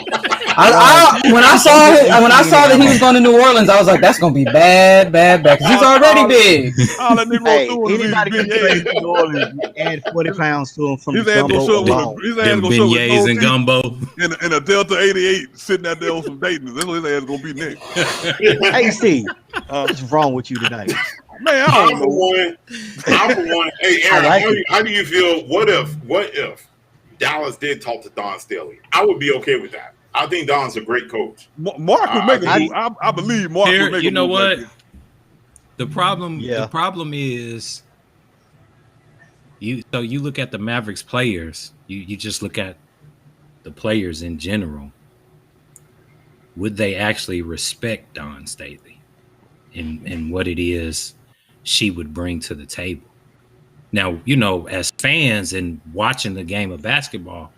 When I saw that he was going to New Orleans, I was like, that's gonna be bad, because he's already big. All that nigga Hey, do is anybody can trade to New Orleans and 40 pounds to him from his the ass gumbo gonna show alone. with his ass Them gonna show with beignets and gumbo. and a Delta 88 sitting out there on some Dayton's. That's what his ass gonna be next. AC, what's wrong with you tonight? Man, I for one. Hey, Aaron, how do you feel? What if Dallas did talk to Dawn Staley? I would be okay with that. I think Don's a great coach. Mark would make a move. I believe Mark would make a move. You know what? Like The problem Yeah. is you look at the Mavericks players, you just look at the players in general. Would they actually respect Dawn Staley and what it is she would bring to the table? Now, as fans and watching the game of basketball,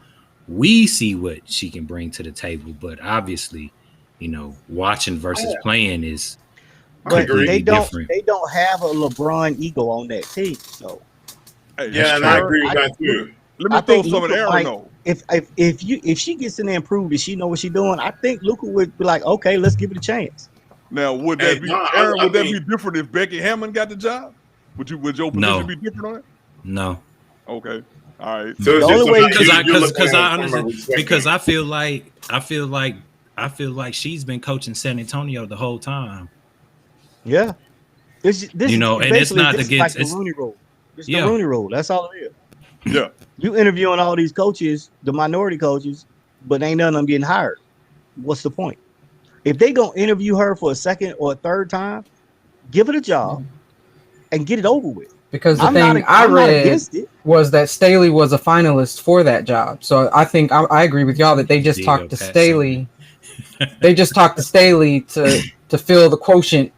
we see what she can bring to the table, but obviously, watching versus playing is But completely different. they don't have a LeBron ego on that team. So Hey, Yeah, and true. I agree with that too. let me I throw think some of Luka Aaron might, though. if she gets in there and proves that she know what she's doing, I think Luka would be like, okay, let's give it a chance. Now, would Hey, that be no, Aaron? I Would that think- be different if Becky Hammond got the job? Would your position No. be different on it? No. Okay, all right. So it's The just only way- somebody you look Because at I from a understand, respect because standpoint. I feel like she's been coaching San Antonio the whole time. Yeah. This And it's basically not this is against like the Rooney Rule. It's Yeah. the Rooney Rule. That's all it is. Yeah, You interviewing all these coaches, the minority coaches, but ain't none of them getting hired. What's the point? If they gonna interview her for a second or a third time, give it a job and get it over with. Because the I'm thing not I read against it. was that Staley was a finalist for that job. So I think I agree with y'all that they just There you talked go, to Pat Staley. They just talked to Staley to fill the quotient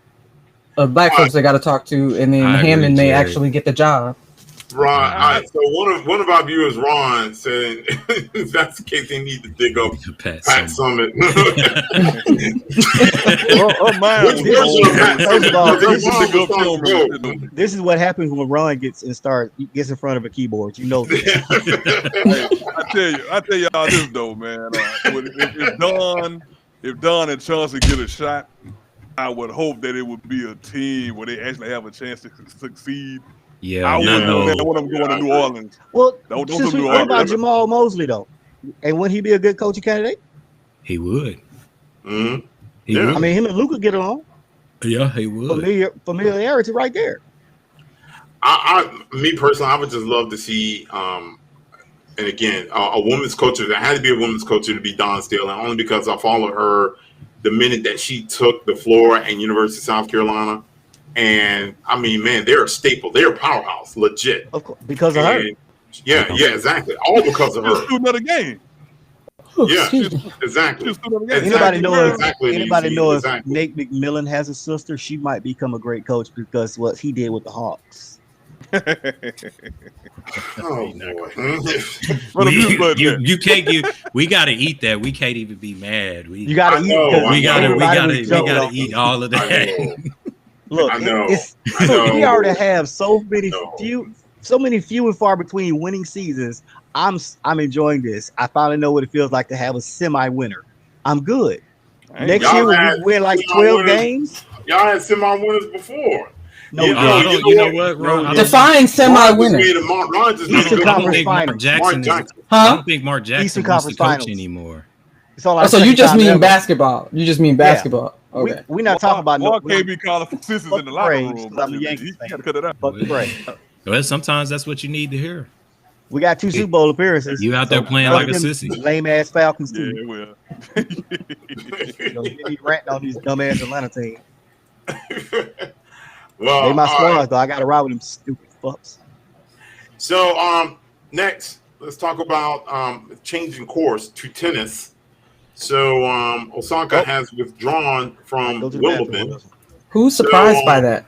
of black folks they got to talk to, and then I agree, Hammond may Jerry. actually get the job. Ron, all right, so one of our viewers, Ron, said if that's the case, they need to dig up Pat Pat Summitt. Summit. her mind was Which version of Pat First of Summit? all, Because this her is- mom was on the road. This is what happens when Ron gets in front of a keyboard. You know this. Hey, I tell y'all this though, man. If Don and Chauncey get a shot, I would hope that it would be a team where they actually have a chance to succeed. Yeah, I wouldn't no. want them going to New Orleans. Well, Don't since do we New what about Orleans. Jamal Mosley though? And wouldn't he be a good coaching candidate? He would. Mhm. He Yeah. would. I mean, him and Luka get along. Yeah, he would. Familiarity right there. Me personally, I would just love to see, and again, a woman's coach. There had to be a woman's coach to be Dawn Staley, only because I followed her the minute that she took the floor at University of South Carolina. And I mean, man, they're a staple. They're a powerhouse, legit. Of course, because of her. And yeah, exactly. All because of Just her. do another game. Yeah, Excuse me. exactly. Just do another game. Anybody know if Exactly. anybody know if Exactly. Nate McMillan has a sister? She might become a great coach because what he did with the Hawks. Oh boy. Run a mute button. You can't we gotta eat that. We can't even be mad. You got I to eat. know, 'cause I we gotta everybody was jumping on eat it. all of I that. know. Look, I know. we know. already have so many No. few and far between winning seasons. I'm enjoying this. I finally know what it feels like to have a semi-winner. I'm good. Next Y'all year when had we win like semi 12 winners. games. Y'all had semi-winners before. No, Yeah, we I didn't. don't, you know what, Ron? I don't, Define Ron semi-winner. just made a Ron just made a Eastern good Conference think point. Mark Finals. Jackson is. Jackson. I Huh? don't think Mark Jackson Eastern wants to Conference coach Finals. anymore. It's all our So you second just time mean ever. basketball. You just mean basketball. Okay. We're not talking about Mark no can't be calling for sisters fuck in the the locker Braves, room. 'cause I'm a Yankees You fan. gotta cut it out. fuck the break. Well, sometimes that's what you need to hear. We got 2 Super Bowl appearances. You out there playing fuck like a them sissy. Lame ass Falcons Yeah, too. well. Don't get me ranting on these dumb ass Atlanta team. Well, They my all squad right. though. I got to ride with them stupid fucks. So next, let's talk about changing course to tennis. So Osaka has withdrawn from Go to the bathroom. Wimbledon. Who's surprised So, by that?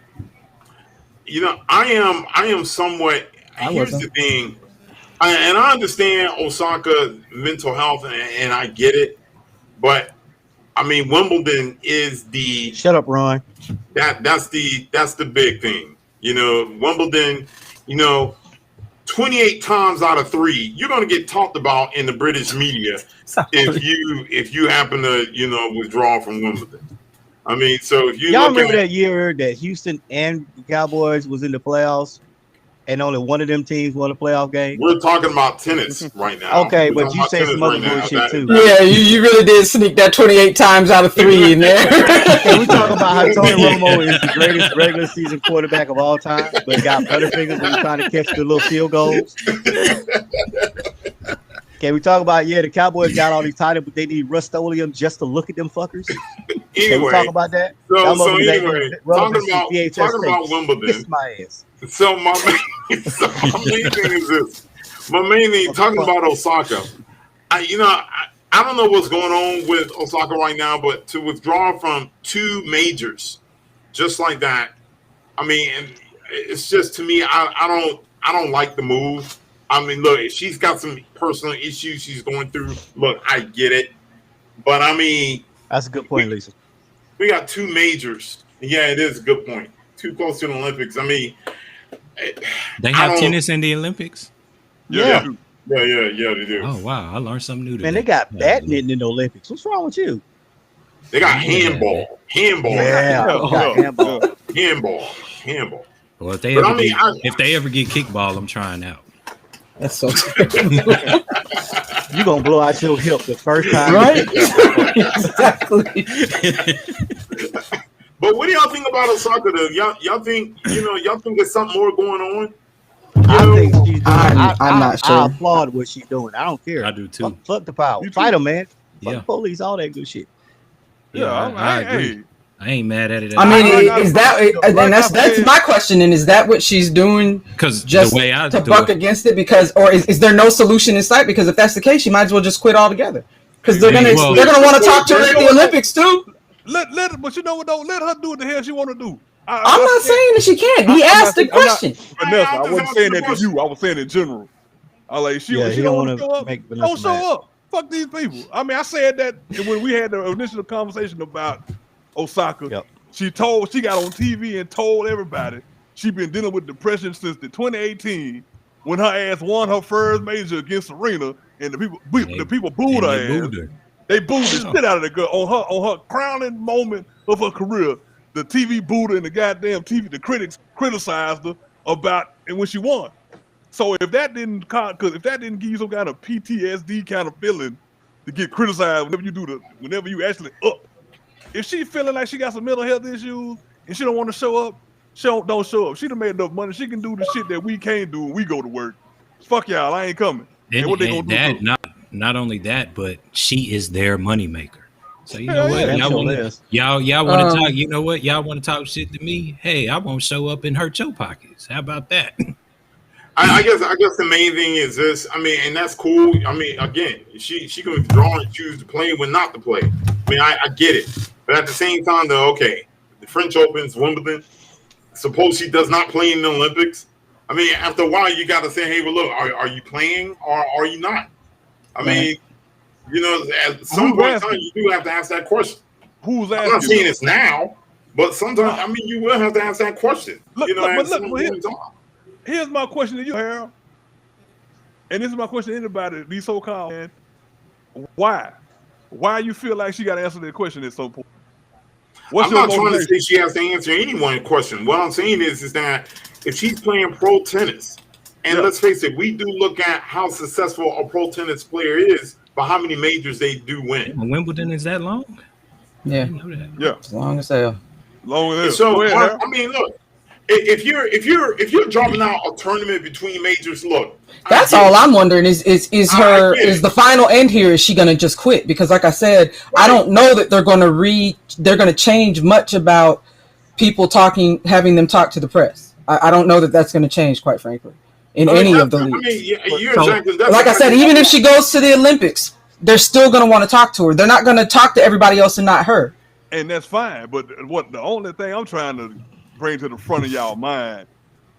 You know, I am somewhat. I Here's wasn't. the thing, and I understand Osaka's mental health, and I get it, but I mean, Wimbledon is the Shut up, Ron. that's the big thing. You know, Wimbledon. You know, 28 times out of 3, you're going to get talked about in the British media if you happen to withdraw from Wimbledon. I mean, so if you Y'all look remember at that year that Houston and the Cowboys was in the playoffs, and only one of them teams won a playoff game? we're talking about tennis right now. Okay, We're but talking you about say tennis some other right now. bullshit too. Yeah, you really did sneak that 28 times out of 3 in there. Can we talk about how Tony Romo is the greatest regular season quarterback of all time, but got butterfingers when he's trying to catch the little field goals? Can we talk about the Cowboys got all these titles, but they need Rust-Oleum just to look at them fuckers? Can we Anyway, talk about that? so That must be anyway, relevant talking VHS about tapes. Wimbledon. Kiss my ass. So my main thing is this. My main thing, talking about Osaka. I don't know what's going on with Osaka right now, but to withdraw from 2 majors just like that, I mean, and it's just, to me, I don't like the move. I mean, look, if she's got some personal issues she's going through, look, I get it. But I mean, That's a good point, Lisa. we got 2 majors. Yeah, it is a good point. Too close to the Olympics. I mean, They have tennis in the Olympics. Yeah. Yeah, they do. Oh wow, I learned something new today. Man, they got badminton in the Olympics. What's wrong with you? They got handball. Yeah, got handball. Well, if they ever get kickball, I'm trying out. That's so You gonna blow out your hip the first time, right? Exactly. But what do y'all think about Osaka? Though? Y'all think there's something more going on? I think she's doing. I'm not sure. I applaud what she's doing. I don't care. I do too. Fuck the power. Fight them, man. Fuck Yeah. the police, all that good shit. Yeah, I agree. hey, I ain't mad at it. I mean, I- is that? And that's my question. And is that what she's doing? Because Just the way I to do buck it, against it, because, or is there no solution in sight? Because if that's the case, she might as well just quit altogether. Because they're gonna want to talk to her at the Olympics too. but you know what? Don't let her do what the hell she want to do. I'm not saying that she can't. He asked the question. Vanessa, I wasn't saying that to you. I was saying in general. I like she Yeah, he don't don't want to wanna show up. make Vanessa Don't show mad. up. Fuck these people. I mean, I said that when we had the initial conversation about Osaka. Yep. She got on TV and told everybody she been dealing with depression since the 2018 when her ass won her first major against Serena, and the people booed her ass. They booed the shit out of the girl on her crowning moment of her career. The TV booed her and the goddamn TV, the critics criticized her about and when she won. So if that didn't give you some kind of PTSD kind of feeling to get criticized whenever you actually up. If she feeling like she got some mental health issues and she don't want to show up, don't show up. She done made enough money. She can do the shit that we can't do when we go to work. Fuck y'all, I ain't coming. And what they gonna do? Not only that, but she is their moneymaker. So you Hell know yeah, what? that's Y'all want to talk. You know what? Y'all want to talk shit to me? Hey, I won't show up and hurt your pockets. How about that? I guess the main thing is this. I mean, and that's cool. I mean, again, she can withdraw and choose to play when not to play. I mean, I get it. But at the same time, though, okay, the French Open's Wimbledon. Suppose she does not play in the Olympics. I mean, after a while, you got to say, hey, well, look, are you playing or are you not? I mean, at some point in time, you do have to ask that question. Who's asking? I'm not saying it's now, but sometimes, I mean, you will have to ask that question. Here's my question to you, Harold. And this is my question to anybody, these so-called, man. Why? Why you feel like she got to answer that question at some point? I'm not trying to say she has to answer anyone's question. What I'm saying is that if she's playing pro tennis, and let's face it, we do look at how successful a pro tennis player is by how many majors they do win. Wimbledon is that long? Yeah. I didn't know that. Yeah. As long as hell. Long as so I mean, look, if you're dropping out a tournament between majors, look. That's all I'm wondering is the final end here, is she gonna just quit? Because like I said, I don't know that they're gonna change much about people having them talk to the press. I don't know that that's gonna change, quite frankly, in any of the leagues. I mean, you're exactly, like I said, even if she goes to the Olympics, they're still gonna want to talk to her. They're not gonna talk to everybody else and not her. And that's fine. But the only thing I'm trying to bring to the front of y'all mind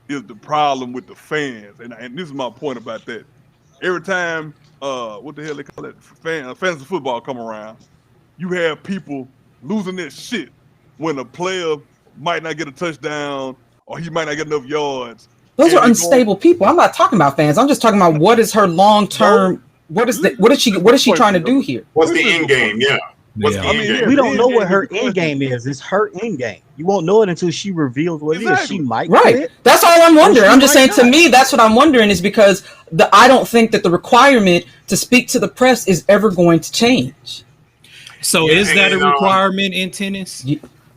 is the problem with the fans. And this is my point about that. Every time, what the hell they call it, fans of football come around, you have people losing their shit when a player might not get a touchdown or he might not get enough yards. Those are unstable people. I'm not talking about fans. I'm just talking about what is her long term. What is she trying to do here? What's the end game? Yeah. We don't know what her end game is. It's her end game. You won't know it until she reveals what it is. She might quit. That's all I'm wondering. I'm just saying, to me, that's what I'm wondering, is because I don't think that the requirement to speak to the press is ever going to change. So is that a requirement in tennis?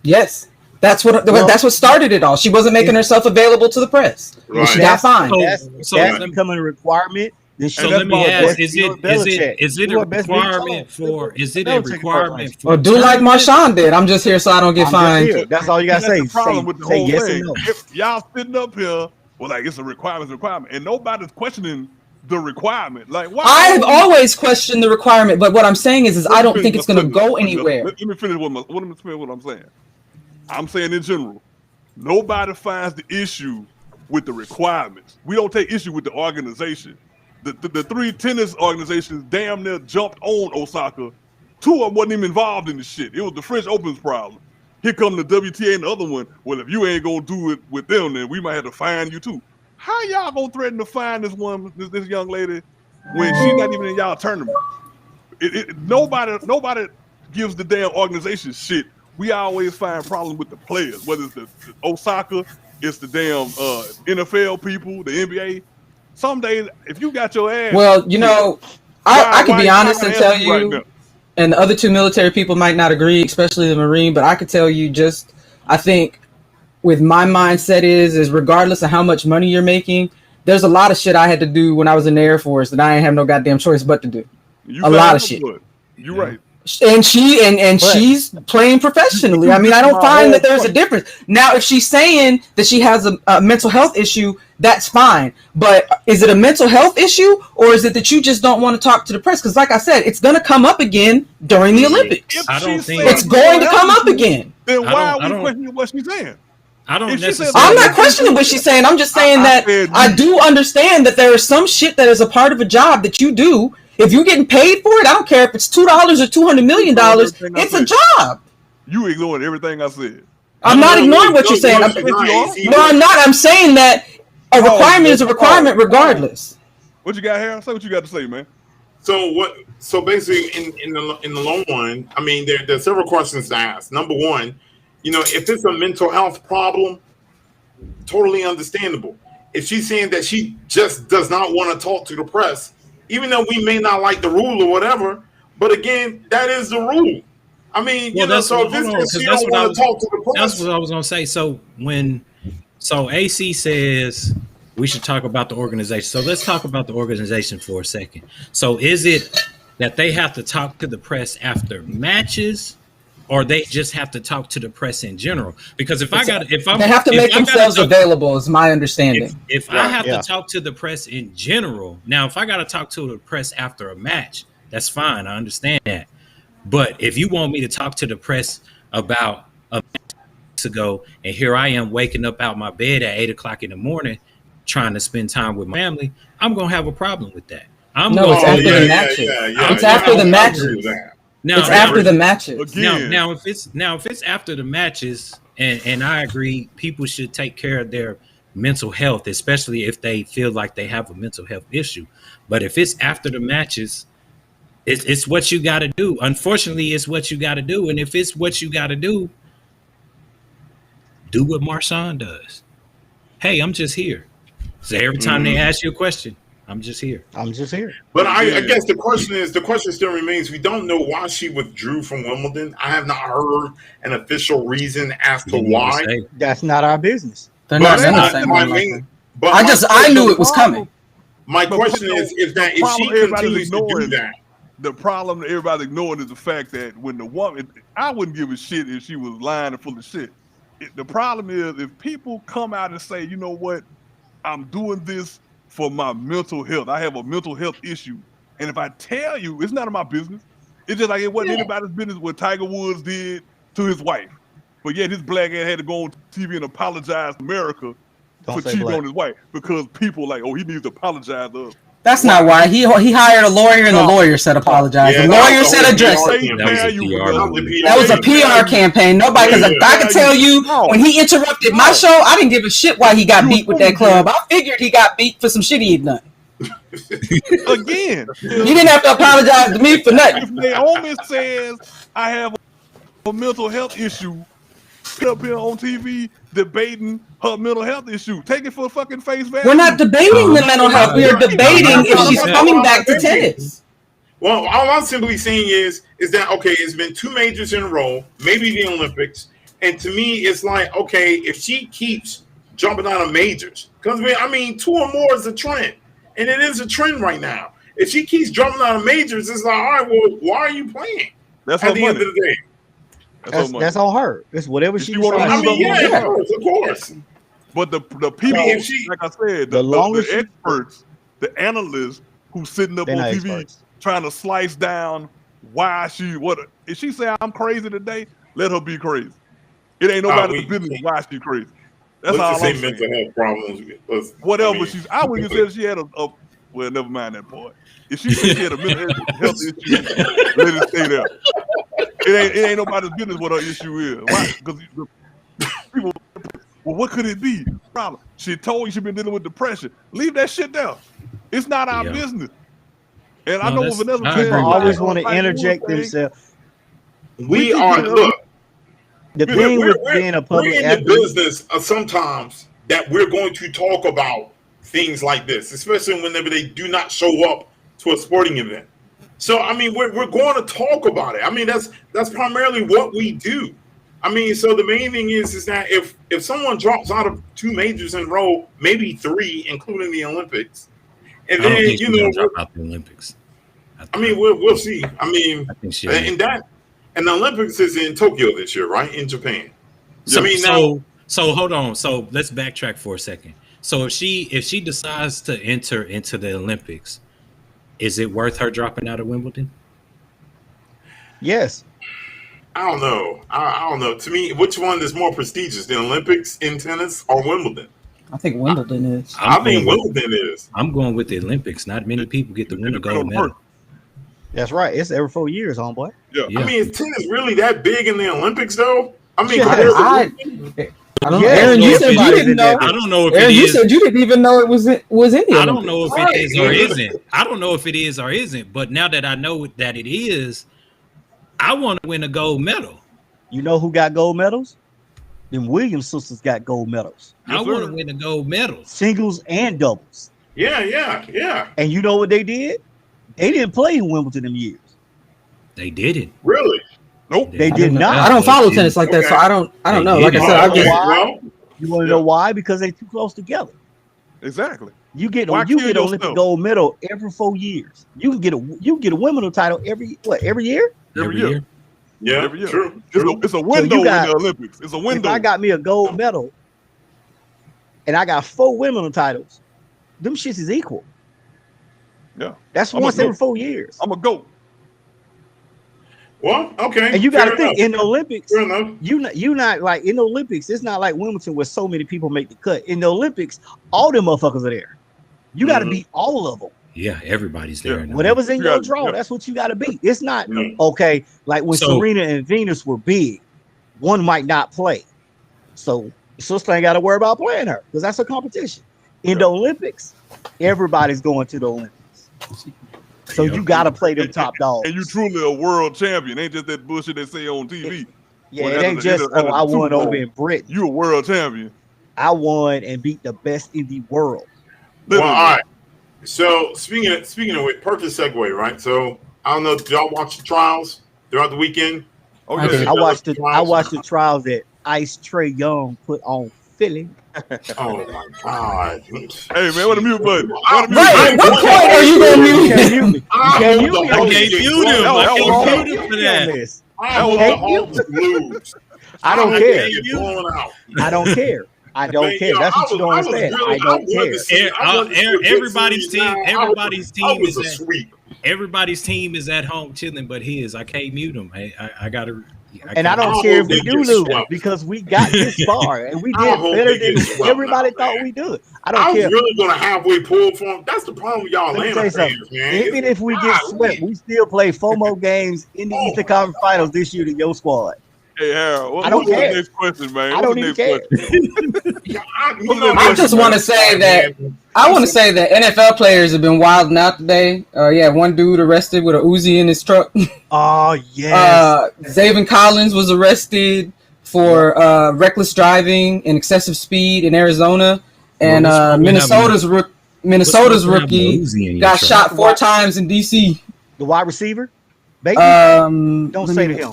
Yes. That's what started it all. She wasn't making herself available to the press. Right. She got fined. That's becoming a requirement Then So let me ask: Is it a requirement for? Is it a requirement for? Or do like Marshawn did. I'm just here so I don't get fined. That's all you gotta say. The problem with the say whole yes thing. or no. If y'all sitting up here, well, like it's a requirement, and nobody's questioning the requirement. Like, why? I've always questioned the requirement, but what I'm saying is I don't think it's going to go anywhere. Let me finish what I'm saying. I'm saying in general, nobody finds the issue with the requirements. We don't take issue with the organization. The three tennis organizations damn near jumped on Osaka. Two of them wasn't even involved in the shit. It was the French Open's problem. Here come the WTA and the other one. Well, if you ain't gonna do it with them, then we might have to fine you too. How y'all gonna threaten to fine this young lady when she's not even in y'all tournament? Nobody gives the damn organization shit. We always find problems with the players, whether it's the Osaka, it's the damn NFL people, the NBA. Some days, if you got your ass, well, you know, I can be honest and tell you, right, and the other two military people might not agree, especially the Marine, but I could tell you just, I think with my mindset is regardless of how much money you're making, there's a lot of shit I had to do when I was in the Air Force that I ain't have no goddamn choice but to do. A lot of shit. You're right. And she's playing professionally. I mean, I don't find that there's a difference. Now, if she's saying that she has a mental health issue, that's fine. But is it a mental health issue, or is it that you just don't want to talk to the press? Because like I said, it's going to come up again during the Olympics. I don't think it's going to come up again. Then why are we questioning what she's saying? I don't necessarily. I'm not questioning what she's saying. I'm just saying that I do understand that there is some shit that is a part of a job that you do. If you're getting paid for it, I don't care if it's $2 or $200 million. It's a job. You ignoring everything I said. I'm not ignoring what you're saying. No, I'm not. I'm saying that a requirement is a requirement regardless. What you got here? Say what you got to say, man. So basically, in the long run, I mean, there's several questions to ask. Number one, you know, if it's a mental health problem, totally understandable. If she's saying that she just does not want to talk to the press, even though we may not like the rule or whatever, but again, that is the rule. I mean, you know, so if she don't want to talk to the press. That's what I was going to say. So AC says we should talk about the organization. So let's talk about the organization for a second. So is it that they have to talk to the press after matches, or they just have to talk to the press in general? Because they have to make themselves available, is my understanding. If I have to talk to the press in general, now if I got to talk to the press after a match, that's fine. I understand that. But if you want me to talk to the press about a match ago, and here I am waking up out my bed at 8:00 in the morning, trying to spend time with my family, I'm gonna have a problem with that. It's after the matches. It's after the matches. Now, it's after the matches. Now, if it's after the matches, and I agree, people should take care of their mental health, especially if they feel like they have a mental health issue. But if it's after the matches, it's what you got to do. Unfortunately, it's what you got to do. And if it's what you got to do what Marshawn does. Hey, I'm just here. So every time they ask you a question, I'm just here. But I guess the question still remains. We don't know why she withdrew from Wimbledon. I have not heard an official reason as to why. That's not our business. They're not saying but I knew it was coming. My question is that if she continues to do that, the problem that everybody's ignoring is the fact that when the woman, I wouldn't give a shit if she was lying and full of shit. The problem is if people come out and say, you know what, I'm doing this for my mental health. I have a mental health issue. And if I tell you, it's none of my business. It's just like it wasn't anybody's business what Tiger Woods did to his wife. But yet his black ass had to go on TV and apologize to America for cheating on his wife because people like, oh, he needs to apologize to us. That's not why. He hired a lawyer and the lawyer said apologize. The lawyer said address it. That was a PR campaign. Nobody, because I could tell you when he interrupted my show, I didn't give a shit why he got beat with that club. I figured he got beat for some shit he had done. Again, you didn't have to apologize to me for nothing. If Naomi says I have a mental health issue, put up here on TV debating her mental health issue, take it for fucking face value. We're not debating the mental health. We are debating if she's coming back to tennis. Well, all I'm simply saying is that okay, it's been two majors in a row, maybe the Olympics, and to me, it's like okay, if she keeps jumping out of majors, because I mean, two or more is a trend. and it is a trend right now. If she keeps dropping out of majors, it's like, all right, well, why are you playing? That's At her the money. end of the day, That's on her. It's whatever she wanna decides. I mean, She's yeah, on of course. But the people, if she- like I said, The the longest she- experts, the analysts who sitting up They're on not TV experts. trying to slice down why if she say I'm crazy today, let her be crazy. It ain't nobody's business why she crazy. That's Let's all just I'm say saying. mental health problems. Whatever I wouldn't say she had a well, never mind that part. If she said she had a mental health issue, let it stay there. It ain't nobody's business what her issue is. Why? Because people, well, what could it be? Problem. She told you she been dealing with depression. Leave that shit there. It's not our business. And I know what Vanessa I said. People agree with always that. want to interject themselves. We are look. The thing with being a We're public in the athlete, business of sometimes that we're going to talk about things like this, especially whenever they do not show up to a sporting event. So I mean, we're going to talk about it. I mean, that's primarily what we do. I mean, so the main thing is that if someone drops out of 2 majors in a row, maybe 3, including the Olympics, and I don't then think she's gonna drop out the Olympics. I mean, we'll see. I mean, I think she. And the Olympics is in Tokyo this year, right? In Japan. So, I mean, so hold on. So let's backtrack for a second. So if she decides to enter into the Olympics, is it worth her dropping out of Wimbledon? yes. I don't know. I don't know. To me, which one is more prestigious, the Olympics in tennis or Wimbledon? I think Wimbledon is. I think Wimbledon is. I'm going with the Olympics. Not many people get to win a gold medal. That's right. It's every 4 years, homeboy. Yeah. I mean, is tennis really that big in the Olympics, though? I mean, Yes. compared to I don't know. Yeah, Aaron, you no, said you everybody's didn't in that know. I don't know if Aaron, it you is. said you didn't even know it was in the Olympics. I don't know if it is or Right. isn't. I don't know if it is or isn't. But now that I know that it is, I want to win a gold medal. You know who got gold medals? Them Williams sisters got gold medals. I want to win a gold medal. Singles and doubles. Yeah. And you know what they did? They didn't play in Wimbledon them years. They did it. Really? Nope. They did not. I don't follow tennis like that, so I don't know. Like I said, I just Well, You want to know why? Because they too close together. Exactly. You get Why an kill Olympic yourself? gold medal every 4 years. You can get a Wimbledon title every year. Every year. yeah, Every year. true. It's a window you got- in the Olympics. It's a If window. I got me a gold medal and I got 4 Wimbledon titles, them shits is equal. Yeah. That's I'm a once every goat. 4 years. I'm a GOAT. Well, okay. And you got to fair think enough. in the Olympics, Fair enough. you not like in the Olympics. It's not like Wimbledon where so many people make the cut. In the Olympics, all them motherfuckers are there. You got to beat all of them. Yeah, everybody's there. Yeah. now. Whatever's in You your gotta- draw, yeah. that's what you got to beat. It's not Yeah. okay. Like when So- Serena and Venus were big, one might not play, so sister ain't got to worry about playing her because that's a competition. In the Olympics, everybody's going to the Olympics, so Yeah. you got to play them top dogs. And you truly a world champion. Ain't just that bullshit they say on TV. Yeah, Well, it that's ain't a- just that's a I won Super Bowl. over in Britain. You a world champion. I won and beat the best in the world. Well, Literally. all right. So speaking of it, perfect segue, right? So I don't know if y'all watch the trials throughout the weekend. Oh, I yeah. did. I watched the trials that Ice Trey Young put on Philly. Oh my god! Hey, man, what a mute button. Right, Right, what point are you gonna You mute? can't mute me. You can't mute me. I on can't this. mute him. That I was can't wrong. mute him for On that. this. I Can't hope the mute. Hawks lose. I don't hope care. they get blown out. I don't care. I don't Man, care. yo, That's what you don't I was understand. really- I don't wanted care. to see- I wanted to see a good Everybody's series team. now. Everybody's I team was is a at, sweep. everybody's team is at home chilling, but his. I can't mute him. I gotta. And I don't I care if hope we they do get lose swept. because we got this far and we I did hope better they get than swept everybody now, thought man. we did. I I don't was care. really going to halfway pull for them. That's the problem with y'all Let me Atlanta tell you fans, man. Even if we get Golly. swept, we still play 4 more games in the Oh, Eastern Conference Finals this year than your squad. Hey, Harold, I don't what's care. the next question, man? I What's don't the even next care. question? Yeah, I just want to say that NFL players have been wilding out today. One dude arrested with a Uzi in his truck. Oh, yes. Zaven Collins was arrested for reckless driving and excessive speed in Arizona, and what's wrong with Minnesota's having a rookie Uzi in your got truck? shot 4 times in DC. The wide receiver? Baby? Don't Don't say to him.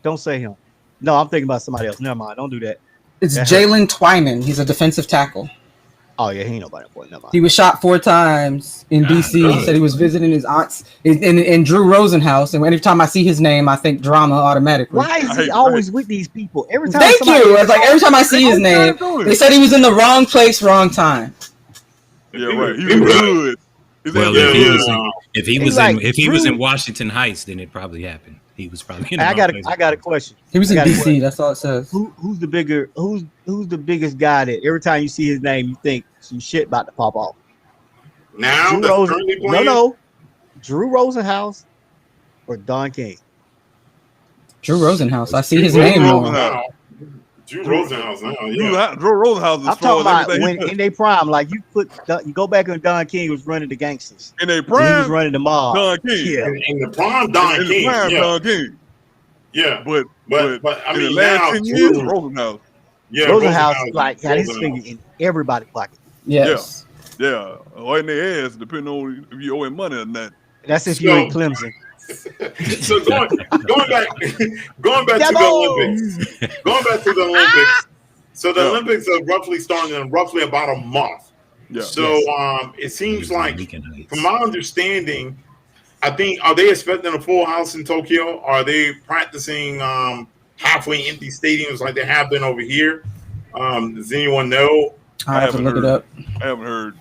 Don't say him. No, I'm thinking about somebody else. Never mind. Don't do that. It's That Jalen Twyman. He's a defensive tackle. Oh yeah, he ain't nobody boy. Never He mind. was shot 4 times in DC. He said he was visiting his aunts in Drew Rosenhaus. And anytime I see his name, I think drama automatically. Why is he always with these people? Every time. Thank you. It's like every time I see his name, they said he was in the wrong place, wrong time. Yeah, right. He was good. Well, if he was in Washington Heights, then it probably happened. He was probably in the I got a question. He was in DC. That's all it says. Who's the biggest guy that every time you see his name you think some shit about to pop off? Now Drew that's Rosen- currently playing. No. Drew Rosenhaus or Don King? Drew Rosenhaus. I see his name more. Drew Rosenhaus now. Yeah. Drew Rosenhaus. I'm talking about when in their prime, like you go back when Don King was running the gangsters. In their When he was prime, running the mob. Don King. Yeah. In the prime, Don In King. the prime, Yeah. Don King. Yeah. But I in the mean, last now 10 years, Drew- Rosenhaus. Yeah, Rosenhaus like had his Rosenhaus. finger in everybody's pocket. Yes. Yeah, or in their ass, depending on if you owe him money or not. That's if you ain't Clemson. So going back to the Olympics. Going back to the Olympics. So the Olympics are roughly starting in roughly about a month. Yeah. So it seems like, from my understanding, I think, are they expecting a full house in Tokyo? Are they practicing halfway empty stadiums like they have been over here? Does anyone know? I have to look it up. I haven't heard.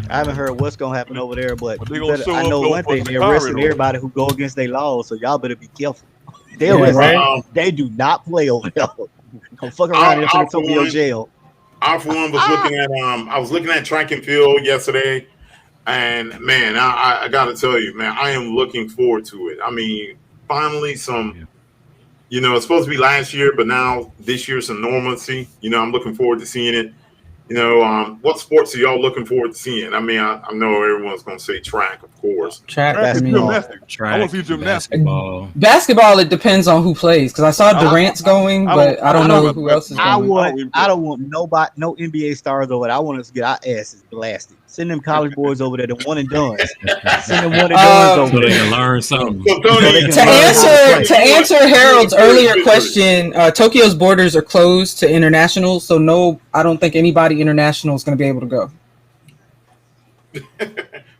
I haven't heard what's gonna happen over there, but But they you gonna better- show I up know though one for thing: the they're arresting corridor. everybody who go against their laws. So y'all better be careful. They Yeah, arrest right. They do not play over there. Don't fuck around in the Tokyo jail. I for one was looking at I was looking at track and field yesterday, and man, I gotta tell you, man, I am looking forward to it. I mean, finally some, it's supposed to be last year, but now this year's some normalcy. I'm looking forward to seeing it. What sports are y'all looking forward to seeing? I mean, I know everyone's gonna say track, of course. Track. Track I and mean, gymnastics. I want to see gymnastics. basketball. basketball. It depends on who plays. Because I saw Durant's going, but I don't know who else is I going. don't want nobody, no NBA stars over there. I want us to get our asses blasted. Send them college boys over there, the one and done. Send them one and done So over they there. can learn something. So Tony, To answer Harold's earlier question, Tokyo's borders are closed to international, so no, I don't think anybody international is going to be able to go.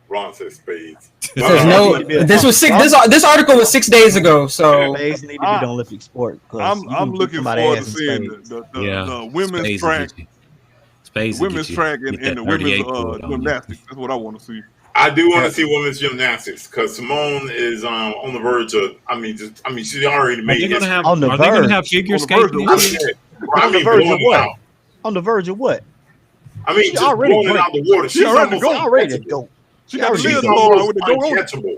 Ron says spades. It says no. This was this article was 6 days ago, so Spades need to be the Olympic sport. 'cause you I'm can looking kick somebody's forward to ass in seeing spades. the women's Spades track, will get you. Spades will women's get you. track, Get and that the women's 38 foot on you. gymnastics. That's what I want to see. I do want to see women's gymnastics because Simone is on the verge of. She already Are made they it. gonna have? On the Are they gonna verge. have figure On the verge skating? of this year? On the verge of blowing what? out. On the verge of what? I mean, She just already blowing it great. out the water. She's already almost go. Already to uncatchable. go. She got the She's lid almost on with the go on. uncatchable.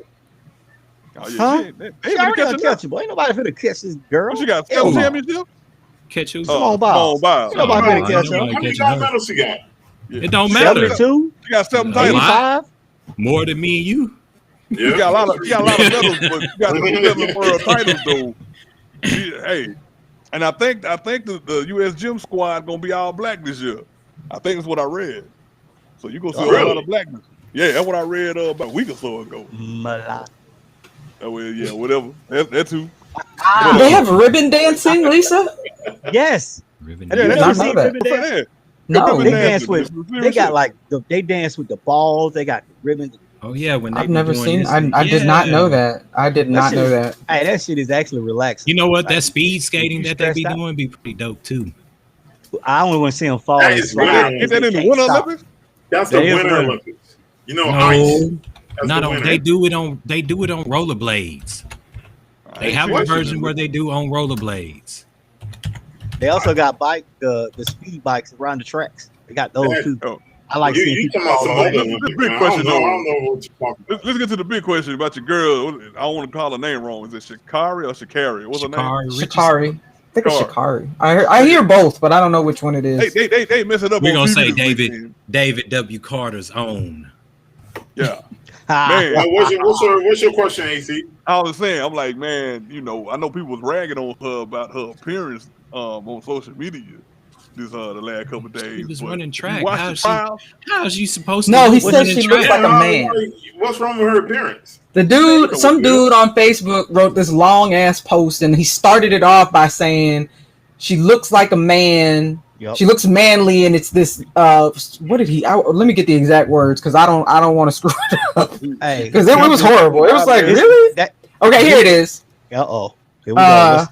Oh, yeah, Huh? They She ain't already gonna catch her. uncatchable. Ain't nobody finna catch this girl. She got Hell seven no. championship. Catch who? Simone Biles. Biles. Ain't nobody Oh, finna catch I her. know. How many catching gold her. medals she got? Yeah. It don't matter. 72, She got 7 A lot. titles. 85. More than me and you. Yeah. She got a lot of medals, but she got 7 world titles though. Hey, and I think the U.S. gym squad gonna be all black this year. I think that's what I read. So you gonna see a Really? lot of blackness. Yeah, that's what I read about a week or so ago. Mala. Oh, well, yeah, whatever. That too. they have ribbon dancing, Lisa. Yes. Ribbon Have you dance. not ever know seen that. ribbon dance? Yeah. No, They dance with. They They got like they dance with the balls. They got the ribbons. Oh yeah, when they I've be never doing seen. this- I did not know that. I did not shit know is- that. Hey, that shit is actually relaxing. You know what? Like, That speed skating you that they be stressed out? doing be pretty dope too. I only want to see them fall. That and is slide. winter. Is that in the Can't Winter stop. Olympics? That's the That is Winter winter. Olympics. Ice. That's Not the on. winter. They do it on. They do it on rollerblades. They have a version where they do on rollerblades. They also got the speed bikes around the tracks. They got those too. Oh. I like seeing You people talking about fall some over. other This is a Olympics, big man. question, I though. don't know what you're talking about. Let's get to the big question about your girl. I don't want to call her name wrong. Is it Shikari or Shikari? What's her name? Shikari. I think it's Shikari. Shikari. I hear both, but I don't know which one it is. They mess it up. We're on gonna TV say this weekend. David W. Carter's own. Yeah. Man. Well, what's your question, AC? I was saying, I'm like, man, I know people was ragging on her about her appearance on social media the last couple of days. She was but running you track. watched How the is she- trial? How is you supposed to? No, he be said running she looks track? like a man. What's wrong with her appearance? The dude, some dude on Facebook wrote this long ass post, and he started it off by saying she looks like a man Yep. She looks manly, and it's this. What did he? Let me get the exact words because I don't want to screw it up. Hey, Because it was horrible. It was like, really? Okay, here it is. Uh-oh. Here we go.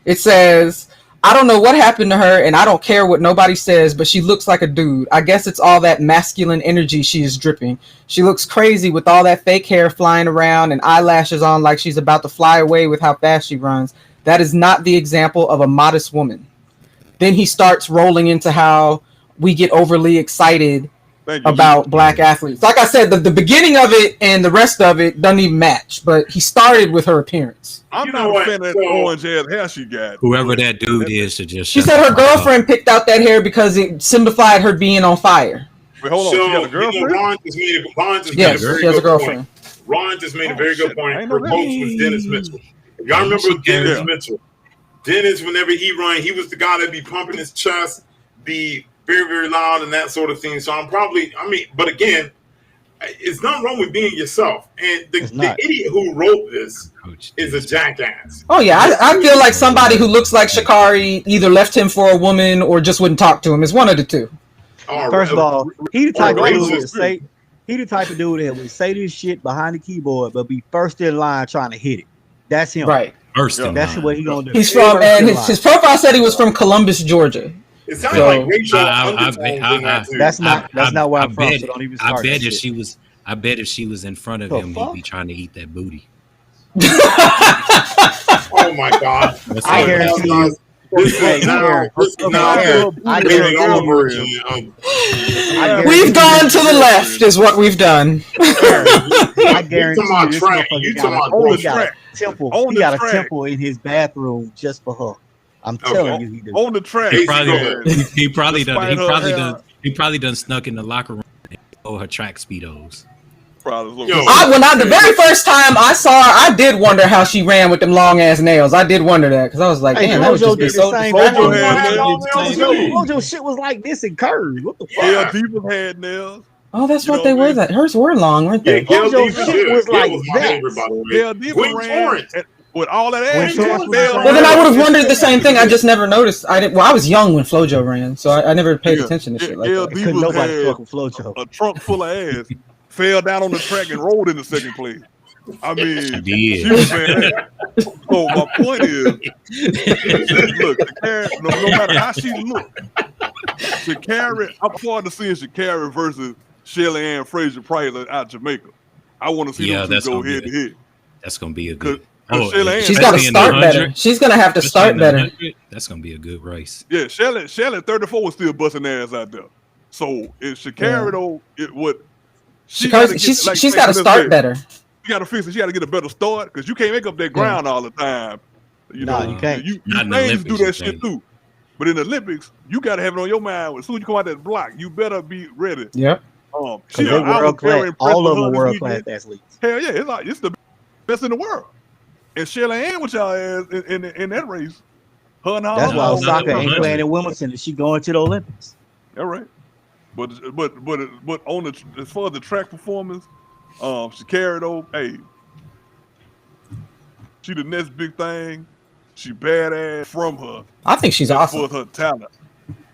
It says, I don't know what happened to her, and I don't care what nobody says, but she looks like a dude. I guess it's all that masculine energy she is dripping. She looks crazy with all that fake hair flying around and eyelashes on like she's about to fly away with how fast she runs. That is not the example of a modest woman. Then he starts rolling into how we get overly excited about black athletes. Like I said, the beginning of it and the rest of it doesn't even match, but he started with her appearance. I'm not a fan of that orange ass hair she got. Whoever that dude is should just. She said her girlfriend picked out that hair because it signified her being on fire. Wait, hold on. So, she got a girlfriend? Ron just made She has a girlfriend. Ron just made a very good point. Her coach was Dennis Mitchell. If y'all remember Dennis Mitchell, Dennis, whenever he ran, he was the guy that'd be pumping his chest, be very, very loud and that sort of thing. So but again, it's not wrong with being yourself. And the idiot who wrote this is a jackass. Oh, yeah. I feel like somebody who looks like Sha'Carri either left him for a woman or just wouldn't talk to him. It's one of the two. First of all, he the type of dude that would say this shit behind the keyboard, but be first in line trying to hit it. That's him. Right. That's what he gonna do. He's from, and his profile said he was from Columbus, Georgia. It sounds like Rachel. That's not where I'm from. So don't even start. I bet if she was in front of him, he'd be trying to eat that booty. Oh my God! I guarantee you. We've gone to the left, is what we've done. I guarantee you talking about temple. He got a temple in his bathroom just for her. I'm telling you, he did. On the track. He probably done snuck in the locker room and her track speedos. The very first time I saw her, I did wonder how she ran with them long ass nails. I did wonder that because I was like, damn, that was just be so. Flojo shit was like this and curved. What the fuck? Yeah, people had nails. Oh, that's what they were. That hers were long, weren't they? Flojo shit was like that. Yeah, Diva ran with all that ass. Well, then I would have wondered the same thing. I just never noticed. I was young when Flojo ran, so I never paid attention to shit like that. Couldn't nobody fuck with Flojo. A trunk full of ass. Fell down on the track and rolled into second place. I mean, she was saying that. So my point is, look, no matter how she looked, Sha'Carri, I'm forward to seeing Sha'Carri versus Shelly Ann Fraser-Price out Jamaica. I want to see them two go head to head. That's gonna be a good. She's got to start better. She's gonna have to start better. That's gonna be a good race. Yeah, Shelly 34 was still busting ass out there. So if Sha'Carri though, it would. She's got to start better. You got to fix it. She got to get a better start because you can't make up that ground all the time. You can't. You Olympics, do that shit too. But in the Olympics, you got to have it on your mind. As soon as you come out that block, you better be ready. Yep. All of them are world class athletes. Hell yeah, it's the best in the world. And Shelly Ann with y'all ass in that race. That's why Osaka ain't playing in Wimbledon. She going to the Olympics. All right. But on as far as the track performance, Sha'Carri though, hey, she the next big thing. She badass from her. I think she's awesome. For her talent,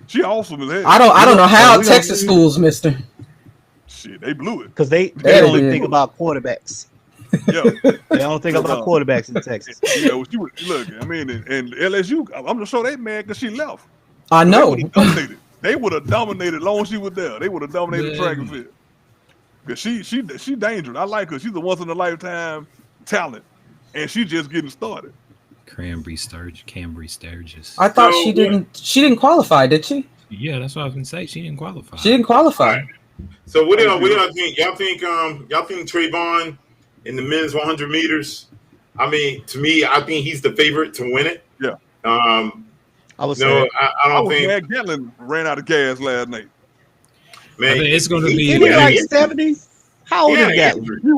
she awesome as hell. I don't know how Texas schools missed her. Shit, they blew it because they only think about quarterbacks. Yeah, they don't think about quarterbacks in Texas. Yeah, she would look. I mean, and LSU, I'm just sure they mad because she left. I know. They would have dominated long as she was there. They would have dominated track and field. Because she dangerous. I like her. She's a once in a lifetime talent. And she just getting started. Cambry Sturgis. I thought she didn't qualify, did she? Yeah, that's what I was gonna say. She didn't qualify. She didn't qualify. Right. So what do y'all think? Y'all think Trayvon in the men's 100 meters? I mean, to me, I think he's the favorite to win it. Yeah. I don't think Gatlin ran out of gas last night. Man, it's going to be like 70. How old is Gatlin? But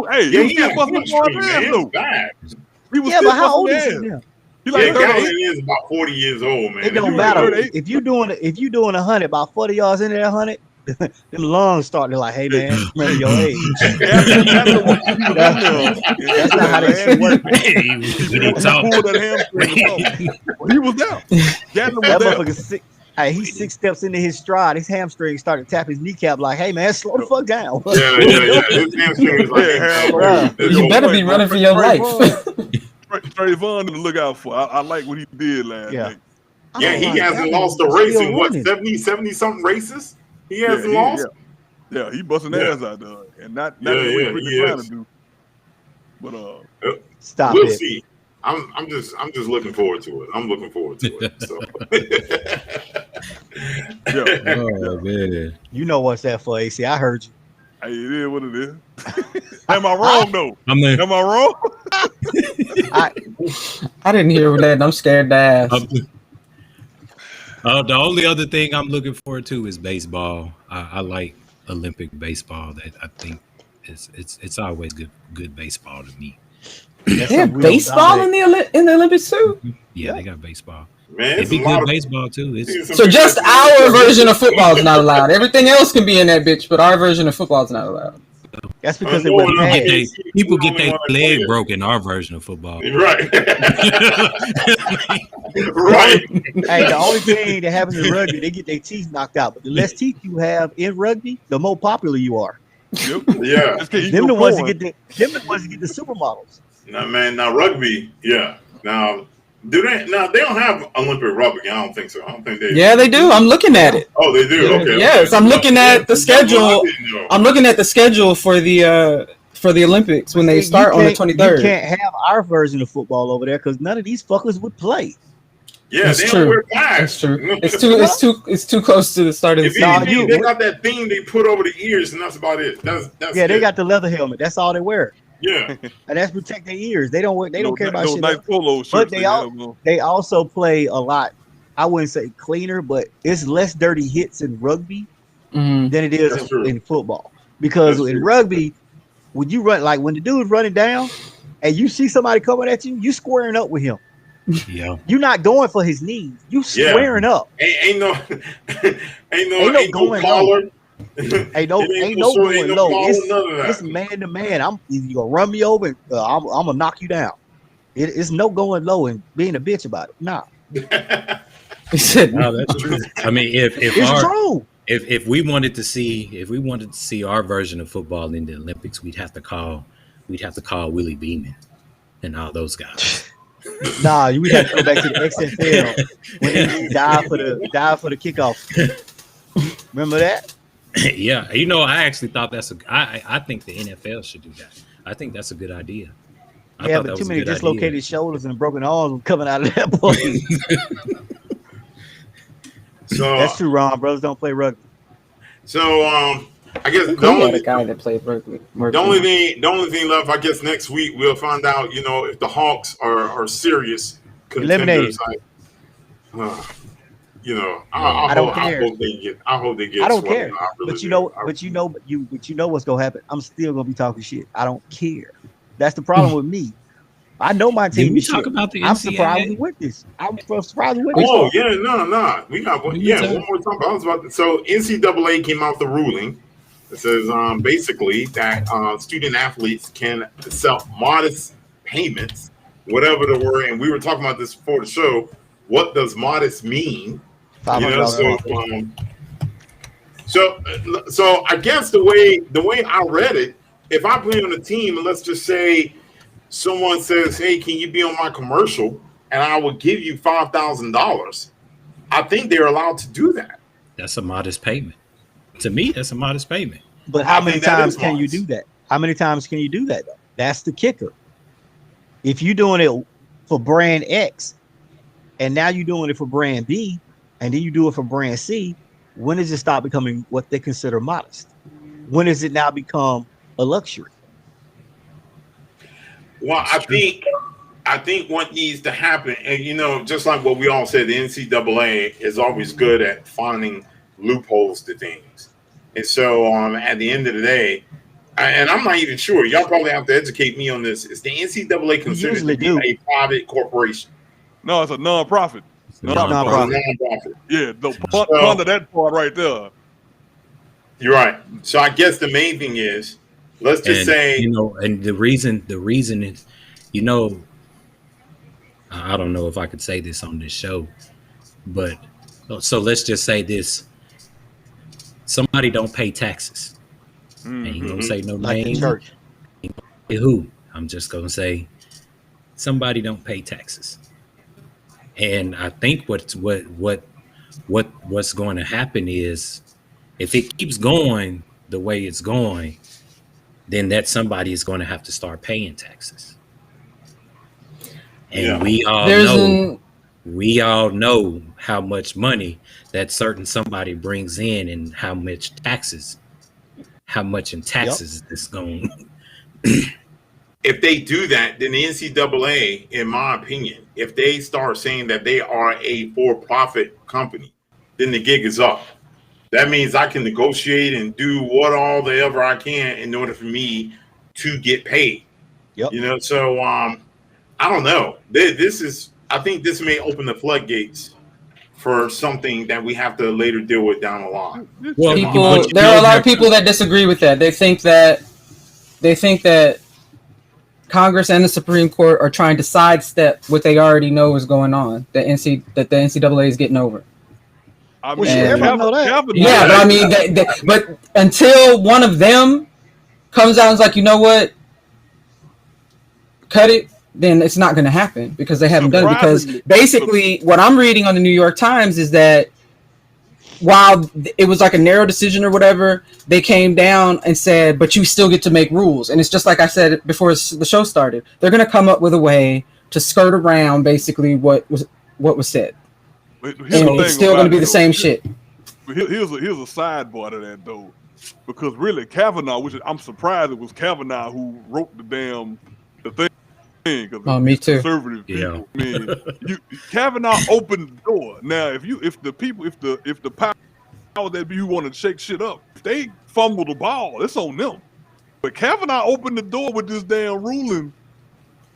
how old is he now? Gatlin is about 40 years old, man. It don't matter if you doing 100, about 40 yards into that 100. Them lungs starting like, hey man, remember your age. That's not how they shit work. He was there. Gatlin was there. Hey, he's 6 steps into his stride. His hamstring started to tap his kneecap like, hey, man, slow the fuck down. Yeah. His hamstring is like, You better be running for your life. Trayvon to look out for. I like what he did last night. Yeah, he hasn't lost a race in what, 70 something races? He hasn't lost? Yeah, he busting ass out there. And not the way Ricky trying to do. But stop we'll it. See. I'm just looking forward to it. I'm looking forward to it. So. Oh man. You know what's that for, AC? I heard you. Hey, it is what it is. Am I wrong though? Am I wrong? I didn't hear that, and I'm scared to ask. The only other thing I'm looking forward to is baseball. I like Olympic baseball. That I think it's always good baseball to me. They have baseball in the Olympics too. Yeah, they got baseball. Man, it'd be good baseball too. So just our version of football is not allowed. Everything else can be in that bitch, but our version of football is not allowed. That's because they went pads. People get their leg broken. Our version of football, right? Right. Hey, the only thing that happens in rugby, they get their teeth knocked out. But the less teeth you have in rugby, the more popular you are. Yep. Yeah. Them the ones that get the supermodels. Now rugby, yeah. Now do they? Now they don't have Olympic rugby. I don't think so. I don't think they. Yeah, they do. I'm looking at it. Oh, they do. Okay. Yes, I'm looking at the schedule. I'm looking at the schedule for the Olympics when they start on the 23rd. You can't have our version of football over there because none of these fuckers would play. Yeah, that's they true. don't wear flags. That's true. It's too close to the start of the season. They got that thing they put over the ears, and that's about it. That's they got the leather helmet. That's all they wear. Yeah, and that's protect their ears. They don't care about shit. Nice polo shirts. But they also play a lot. I wouldn't say cleaner, but it's less dirty hits in rugby than it is in football. Because in rugby, when you run, like when the dude's running down, and you see somebody coming at you, you squaring up with him. Yeah, you're not going for his knees. You squaring up. Ain't no going collar. Ain't no going low. It's man to man. You gonna run me over. And, I'm gonna knock you down. It's no going low and being a bitch about it. Nah. He said, "No, that's true." I mean, if we wanted to see our version of football in the Olympics, we'd have to call Willie Beeman and all those guys. Nah, we have to go back to the XFL when they dive for the kickoff. Remember that? Yeah, I actually thought I think the NFL should do that. I think that's a good idea. But too many dislocated shoulders and broken arms coming out of that place. So that's true, Ron. Brothers don't play rugby. So I guess the guy that played rugby. The only thing left, I guess, next week we'll find out. If the Hawks are serious contenders. I don't care. I hope they get. I don't care. Really but you know what's gonna happen. I'm still gonna be talking shit. I don't care. That's the problem with me. I know my team. We talk about the NCAA? I'm surprised with this. I'm surprised with this. Oh yeah, no. We got one. Yeah, one more time. I was about to. So NCAA came out the ruling. It says basically that student athletes can accept modest payments, whatever the word. And we were talking about this before the show. What does modest mean? So I guess the way I read it, if I play on a team and let's just say someone says, "Hey, can you be on my commercial?" and I will give you $5,000, I think they're allowed to do that. That's a modest payment. To me, that's a modest payment. But how many times can you do that? How many times can you do that, though? That's the kicker. If you're doing it for brand X, and now you're doing it for brand B, and then you do it for brand C, when does it stop becoming what they consider modest? When does it now become a luxury? Well, I think what needs to happen, and just like what we all said, the NCAA is always good at finding loopholes to things. And so at the end of the day, and I'm not even sure, y'all probably have to educate me on this, is the NCAA considered to be a private corporation? No, it's a non-profit. Non-profit. Yeah, ponder that part right there. You're right. So I guess the main thing is, let's just say, and the reason is, I don't know if I could say this on this show, but So let's just say this: somebody don't pay taxes. Ain't gonna say no Like the name. church. Who? I'm just gonna say somebody don't pay taxes. And I think what's going to happen is if it keeps going the way it's going, then that somebody is going to have to start paying taxes. And we all know how much money that certain somebody brings in and how much in taxes it's going. If they do that, then the NCAA, in my opinion, if they start saying that they are a for-profit company, then the gig is up. That means I can negotiate and do whatever I can in order for me to get paid. Yep. You know, so I don't know. I think this may open the floodgates for something that we have to later deal with down the line. Well, there are a lot of people that disagree with that. They think that Congress and the Supreme Court are trying to sidestep what they already know is going on. That the NCAA is getting over. I mean, everybody know that. Yeah, but I mean, but until one of them comes out and is like, you know what, cut it, then it's not going to happen because they haven't done it. Because basically, what I'm reading on the New York Times is that while it was like a narrow decision or whatever, they came down and said, but you still get to make rules. And it's just like I said before the show started. They're going to come up with a way to skirt around basically what was said. And it's still going to be the same shit. Here's a sidebar to that, though. Because really, Kavanaugh, I'm surprised it was Kavanaugh who wrote the thing. Oh, me too. Conservative people. Yeah. I mean, Kavanaugh opened the door. Now, if the power that you want to shake shit up, if they fumble the ball, it's on them. But Kavanaugh opened the door with this damn ruling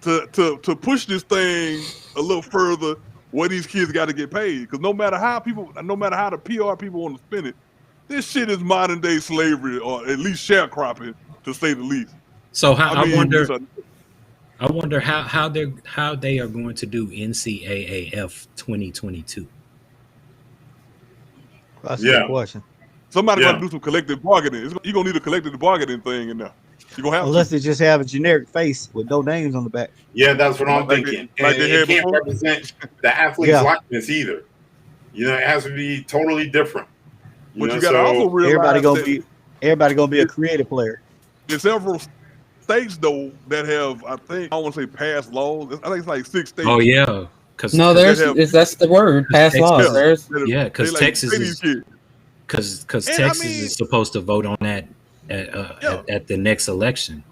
to push this thing a little further where these kids got to get paid. Because no matter how the PR people want to spin it, this shit is modern day slavery or at least sharecropping, to say the least. So I wonder how they are going to do NCAAF 2022. That's a good question. Somebody's got to do some collective bargaining. You're going to need a collective bargaining thing in there. You're going to have Unless they just have a generic face with no names on the back. Yeah, that's what I'm thinking. And it can't represent the athlete's likeness either. You know, it has to be totally different. You got to also realize everybody gonna be a creative player. There's several states though that have, I want to say, passed laws. I think it's like 6 states. Oh yeah, that's the word, passed laws. Because Texas is supposed to vote on that at the next election.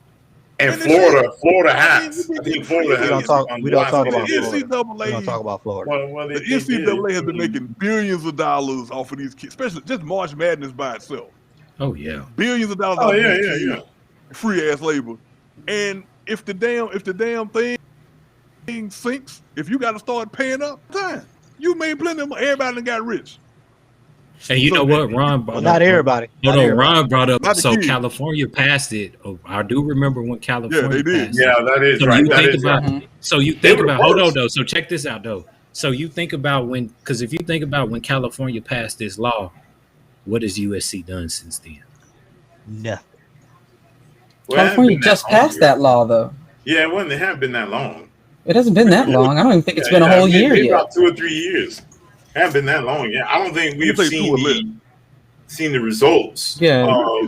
And Florida has. I think Florida has. We don't talk about Florida. We don't talk about Florida. The NCAA has been making billions of dollars off of these kids, especially just March Madness by itself. Oh yeah, billions of dollars. Oh yeah. Free ass labor, and if the damn thing sinks, if you got to start paying up, time you made plenty of money. Everybody done got rich. And you know what, Ron brought up? Not everybody. Ron brought up. So California passed it. I do remember when California passed it. Yeah, that is right. So you think about. Hold on though. So check this out though. So you think about because if you think about when California passed this law, what has USC done since then? Nothing. California just passed that law though. Yeah, it hasn't been that long. It hasn't been that long. I don't even think it's been a whole year yet. About 2 or 3 years. Haven't been that long yet. I don't think we've seen the results. Yeah. Well,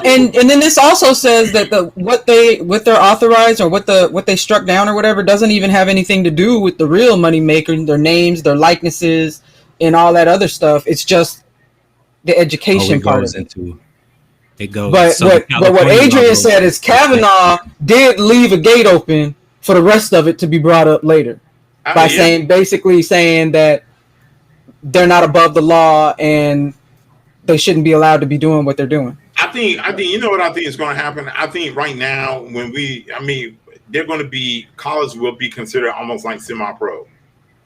and then this also says that what they're authorized or what they struck down or whatever doesn't even have anything to do with the real money maker, their names, their likenesses, and all that other stuff. It's just the education part of it. It goes. But what Adrian said is Kavanaugh did leave a gate open for the rest of it to be brought up later basically saying that they're not above the law and they shouldn't be allowed to be doing what they're doing. I think you know what I think is going to happen. I think right now they're going to be college will be considered almost like semi-pro.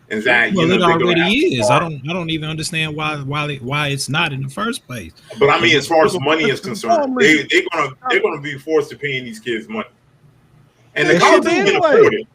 And that it already is. I don't even understand why it's not in the first place. But I mean, as far as money is concerned, they're gonna be forced to paying these kids money, and the college can afford it.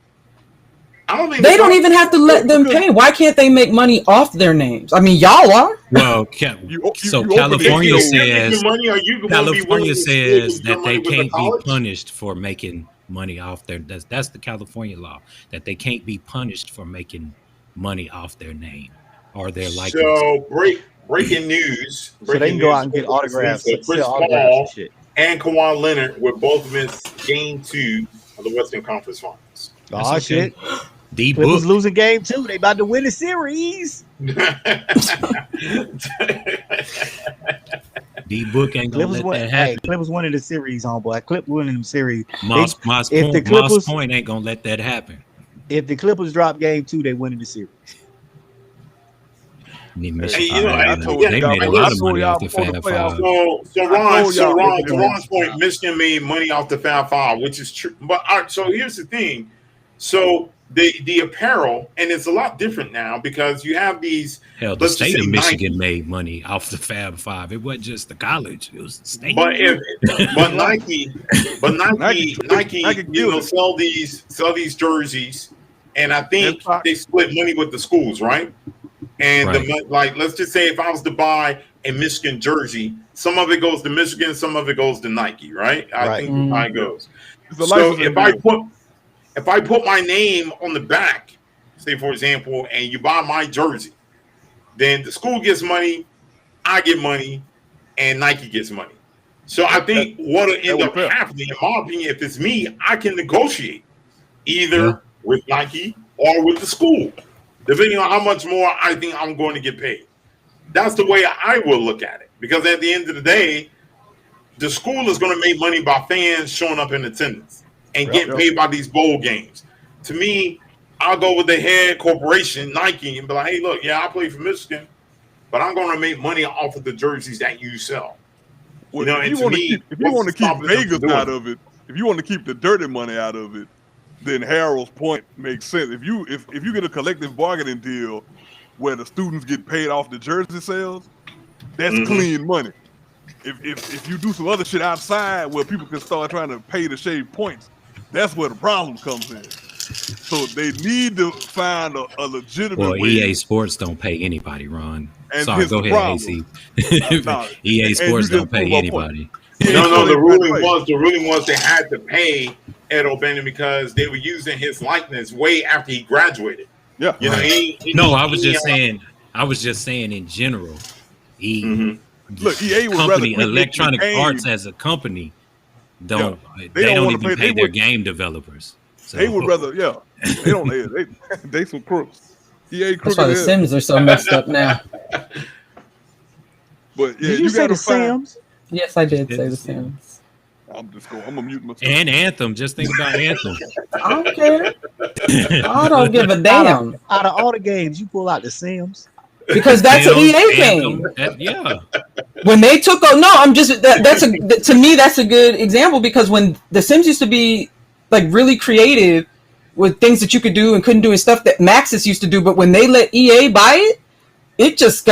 I don't think They don't even have to let them pay. Why can't they make money off their names? I mean, y'all are. Well, you California open says money, are you California says that they with the can't be college? punished for making money off their. That's the California law, that they can't be punished for making money off their name or their likeness. So breaking news. So they can go out and get autographs, Chris sell autographs and Paul shit. and Kawhi Leonard will both miss Game 2 of the Western Conference Finals. Oh okay. shit! D Clippers book. losing game 2. They about to win the series. D book ain't gonna Clippers let win. that Hey, happen. Clippers winning the series, homeboy. Clippers winning the series. Moss if the Clippers- Point ain't gonna let that happen. If the Clippers drop game 2, they winning the series. They I made told a y'all lot of before money y'all off the before the Fab playoffs. Five. To Ron's point, Michigan made money off the Fab Five, which is true. But so here's the thing. So the apparel, and it's a lot different now because you have these. Hell, the let's just state of say Michigan 90. made money off the Fab Five. It wasn't just the college; it was the state. But Nike, you know, sell these jerseys, and I think they split money with the schools, right? And Right. let's just say if I was to buy a Michigan jersey, some of it goes to Michigan, some of it goes to Nike, right? I think that's how it goes. So if I put my name on the back, say for example, and you buy my jersey, then the school gets money, I get money, and Nike gets money. So I think what'll end up happening, in my opinion, if it's me, I can negotiate either with Nike or with the school, depending on how much more I think I'm going to get paid. That's the way I will look at it. Because at the end of the day, the school is going to make money by fans showing up in attendance and getting paid by these bowl games. To me, I'll go with the head corporation, Nike, and be like, hey, look, yeah, I play for Michigan, but I'm going to make money off of the jerseys that you sell. Well, You know, if and you want to keep, if you want to keep stopping them from Vegas doing out it? of it, if you want to keep the dirty money out of it, then Harold's point makes sense. If you get a collective bargaining deal where the students get paid off the jersey sales, that's clean money. If you do some other shit outside where people can start trying to pay to shave points, that's where the problem comes in. So they need to find a legitimate way. EA Sports don't pay anybody, Ron. And Sorry, here's go the ahead, problem. AC. No, EA Sports you don't just pay proved my anybody. No, the ruling was they had to pay Ed O'Bannon because they were using his likeness way after he graduated. Yeah. You I know, was just saying in general. Look, EA would rather company, quit Electronic making the Arts game. as a company don't They don't don't wanna even pay- pay they their would- game developers. So, They would rather, they don't. They some crooks. EA That's crooked. why the as- Sims are so messed up now. But yeah, Did you say gotta the find. Sims? Yes, I did It's say the the Sims. I'm gonna mute myself. and Anthem. Just think about Anthem. I don't care. I don't give a damn Out of all the games, you pull out the Sims. because that's an Sims, EA game. Yeah. When they took to me that's a good example because when the Sims used to be like really creative with things that you could do and couldn't do and stuff that Maxis used to do, but when they let EA buy it, it's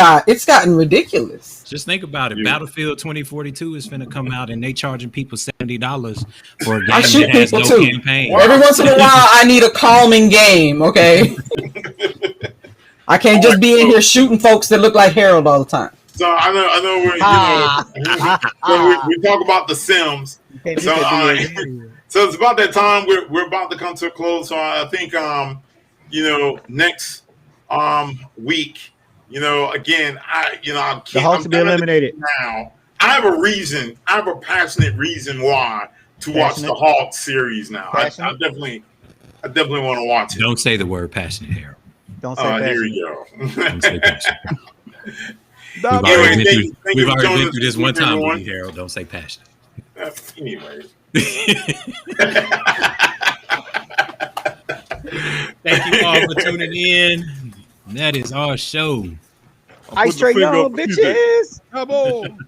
gotten ridiculous. Just think about it. Battlefield 2042 is finna come out, and they charging people $70 for a game I shoot that has people no too. campaign. Every once in a while, I need a calming game. Okay, I can't just be in here shooting folks that look like Harold all the time. So I know we talk about the Sims. So it's about that time we're about to come to a close. So I think next week, again, The Hawks will be eliminated. Now I have a reason. I have a passionate reason why to watch the Hawks series now. I definitely want to watch it. Don't say the word passionate, Harold. Don't say passionate. Here we go. Don't say passionate. Nah, We've already thank you for been joining through us this one time everyone. with you, Harold. Don't say passionate. Anyway. Thank you all for tuning in. That is our show. Ice Tray, y'all, bitches. Come on.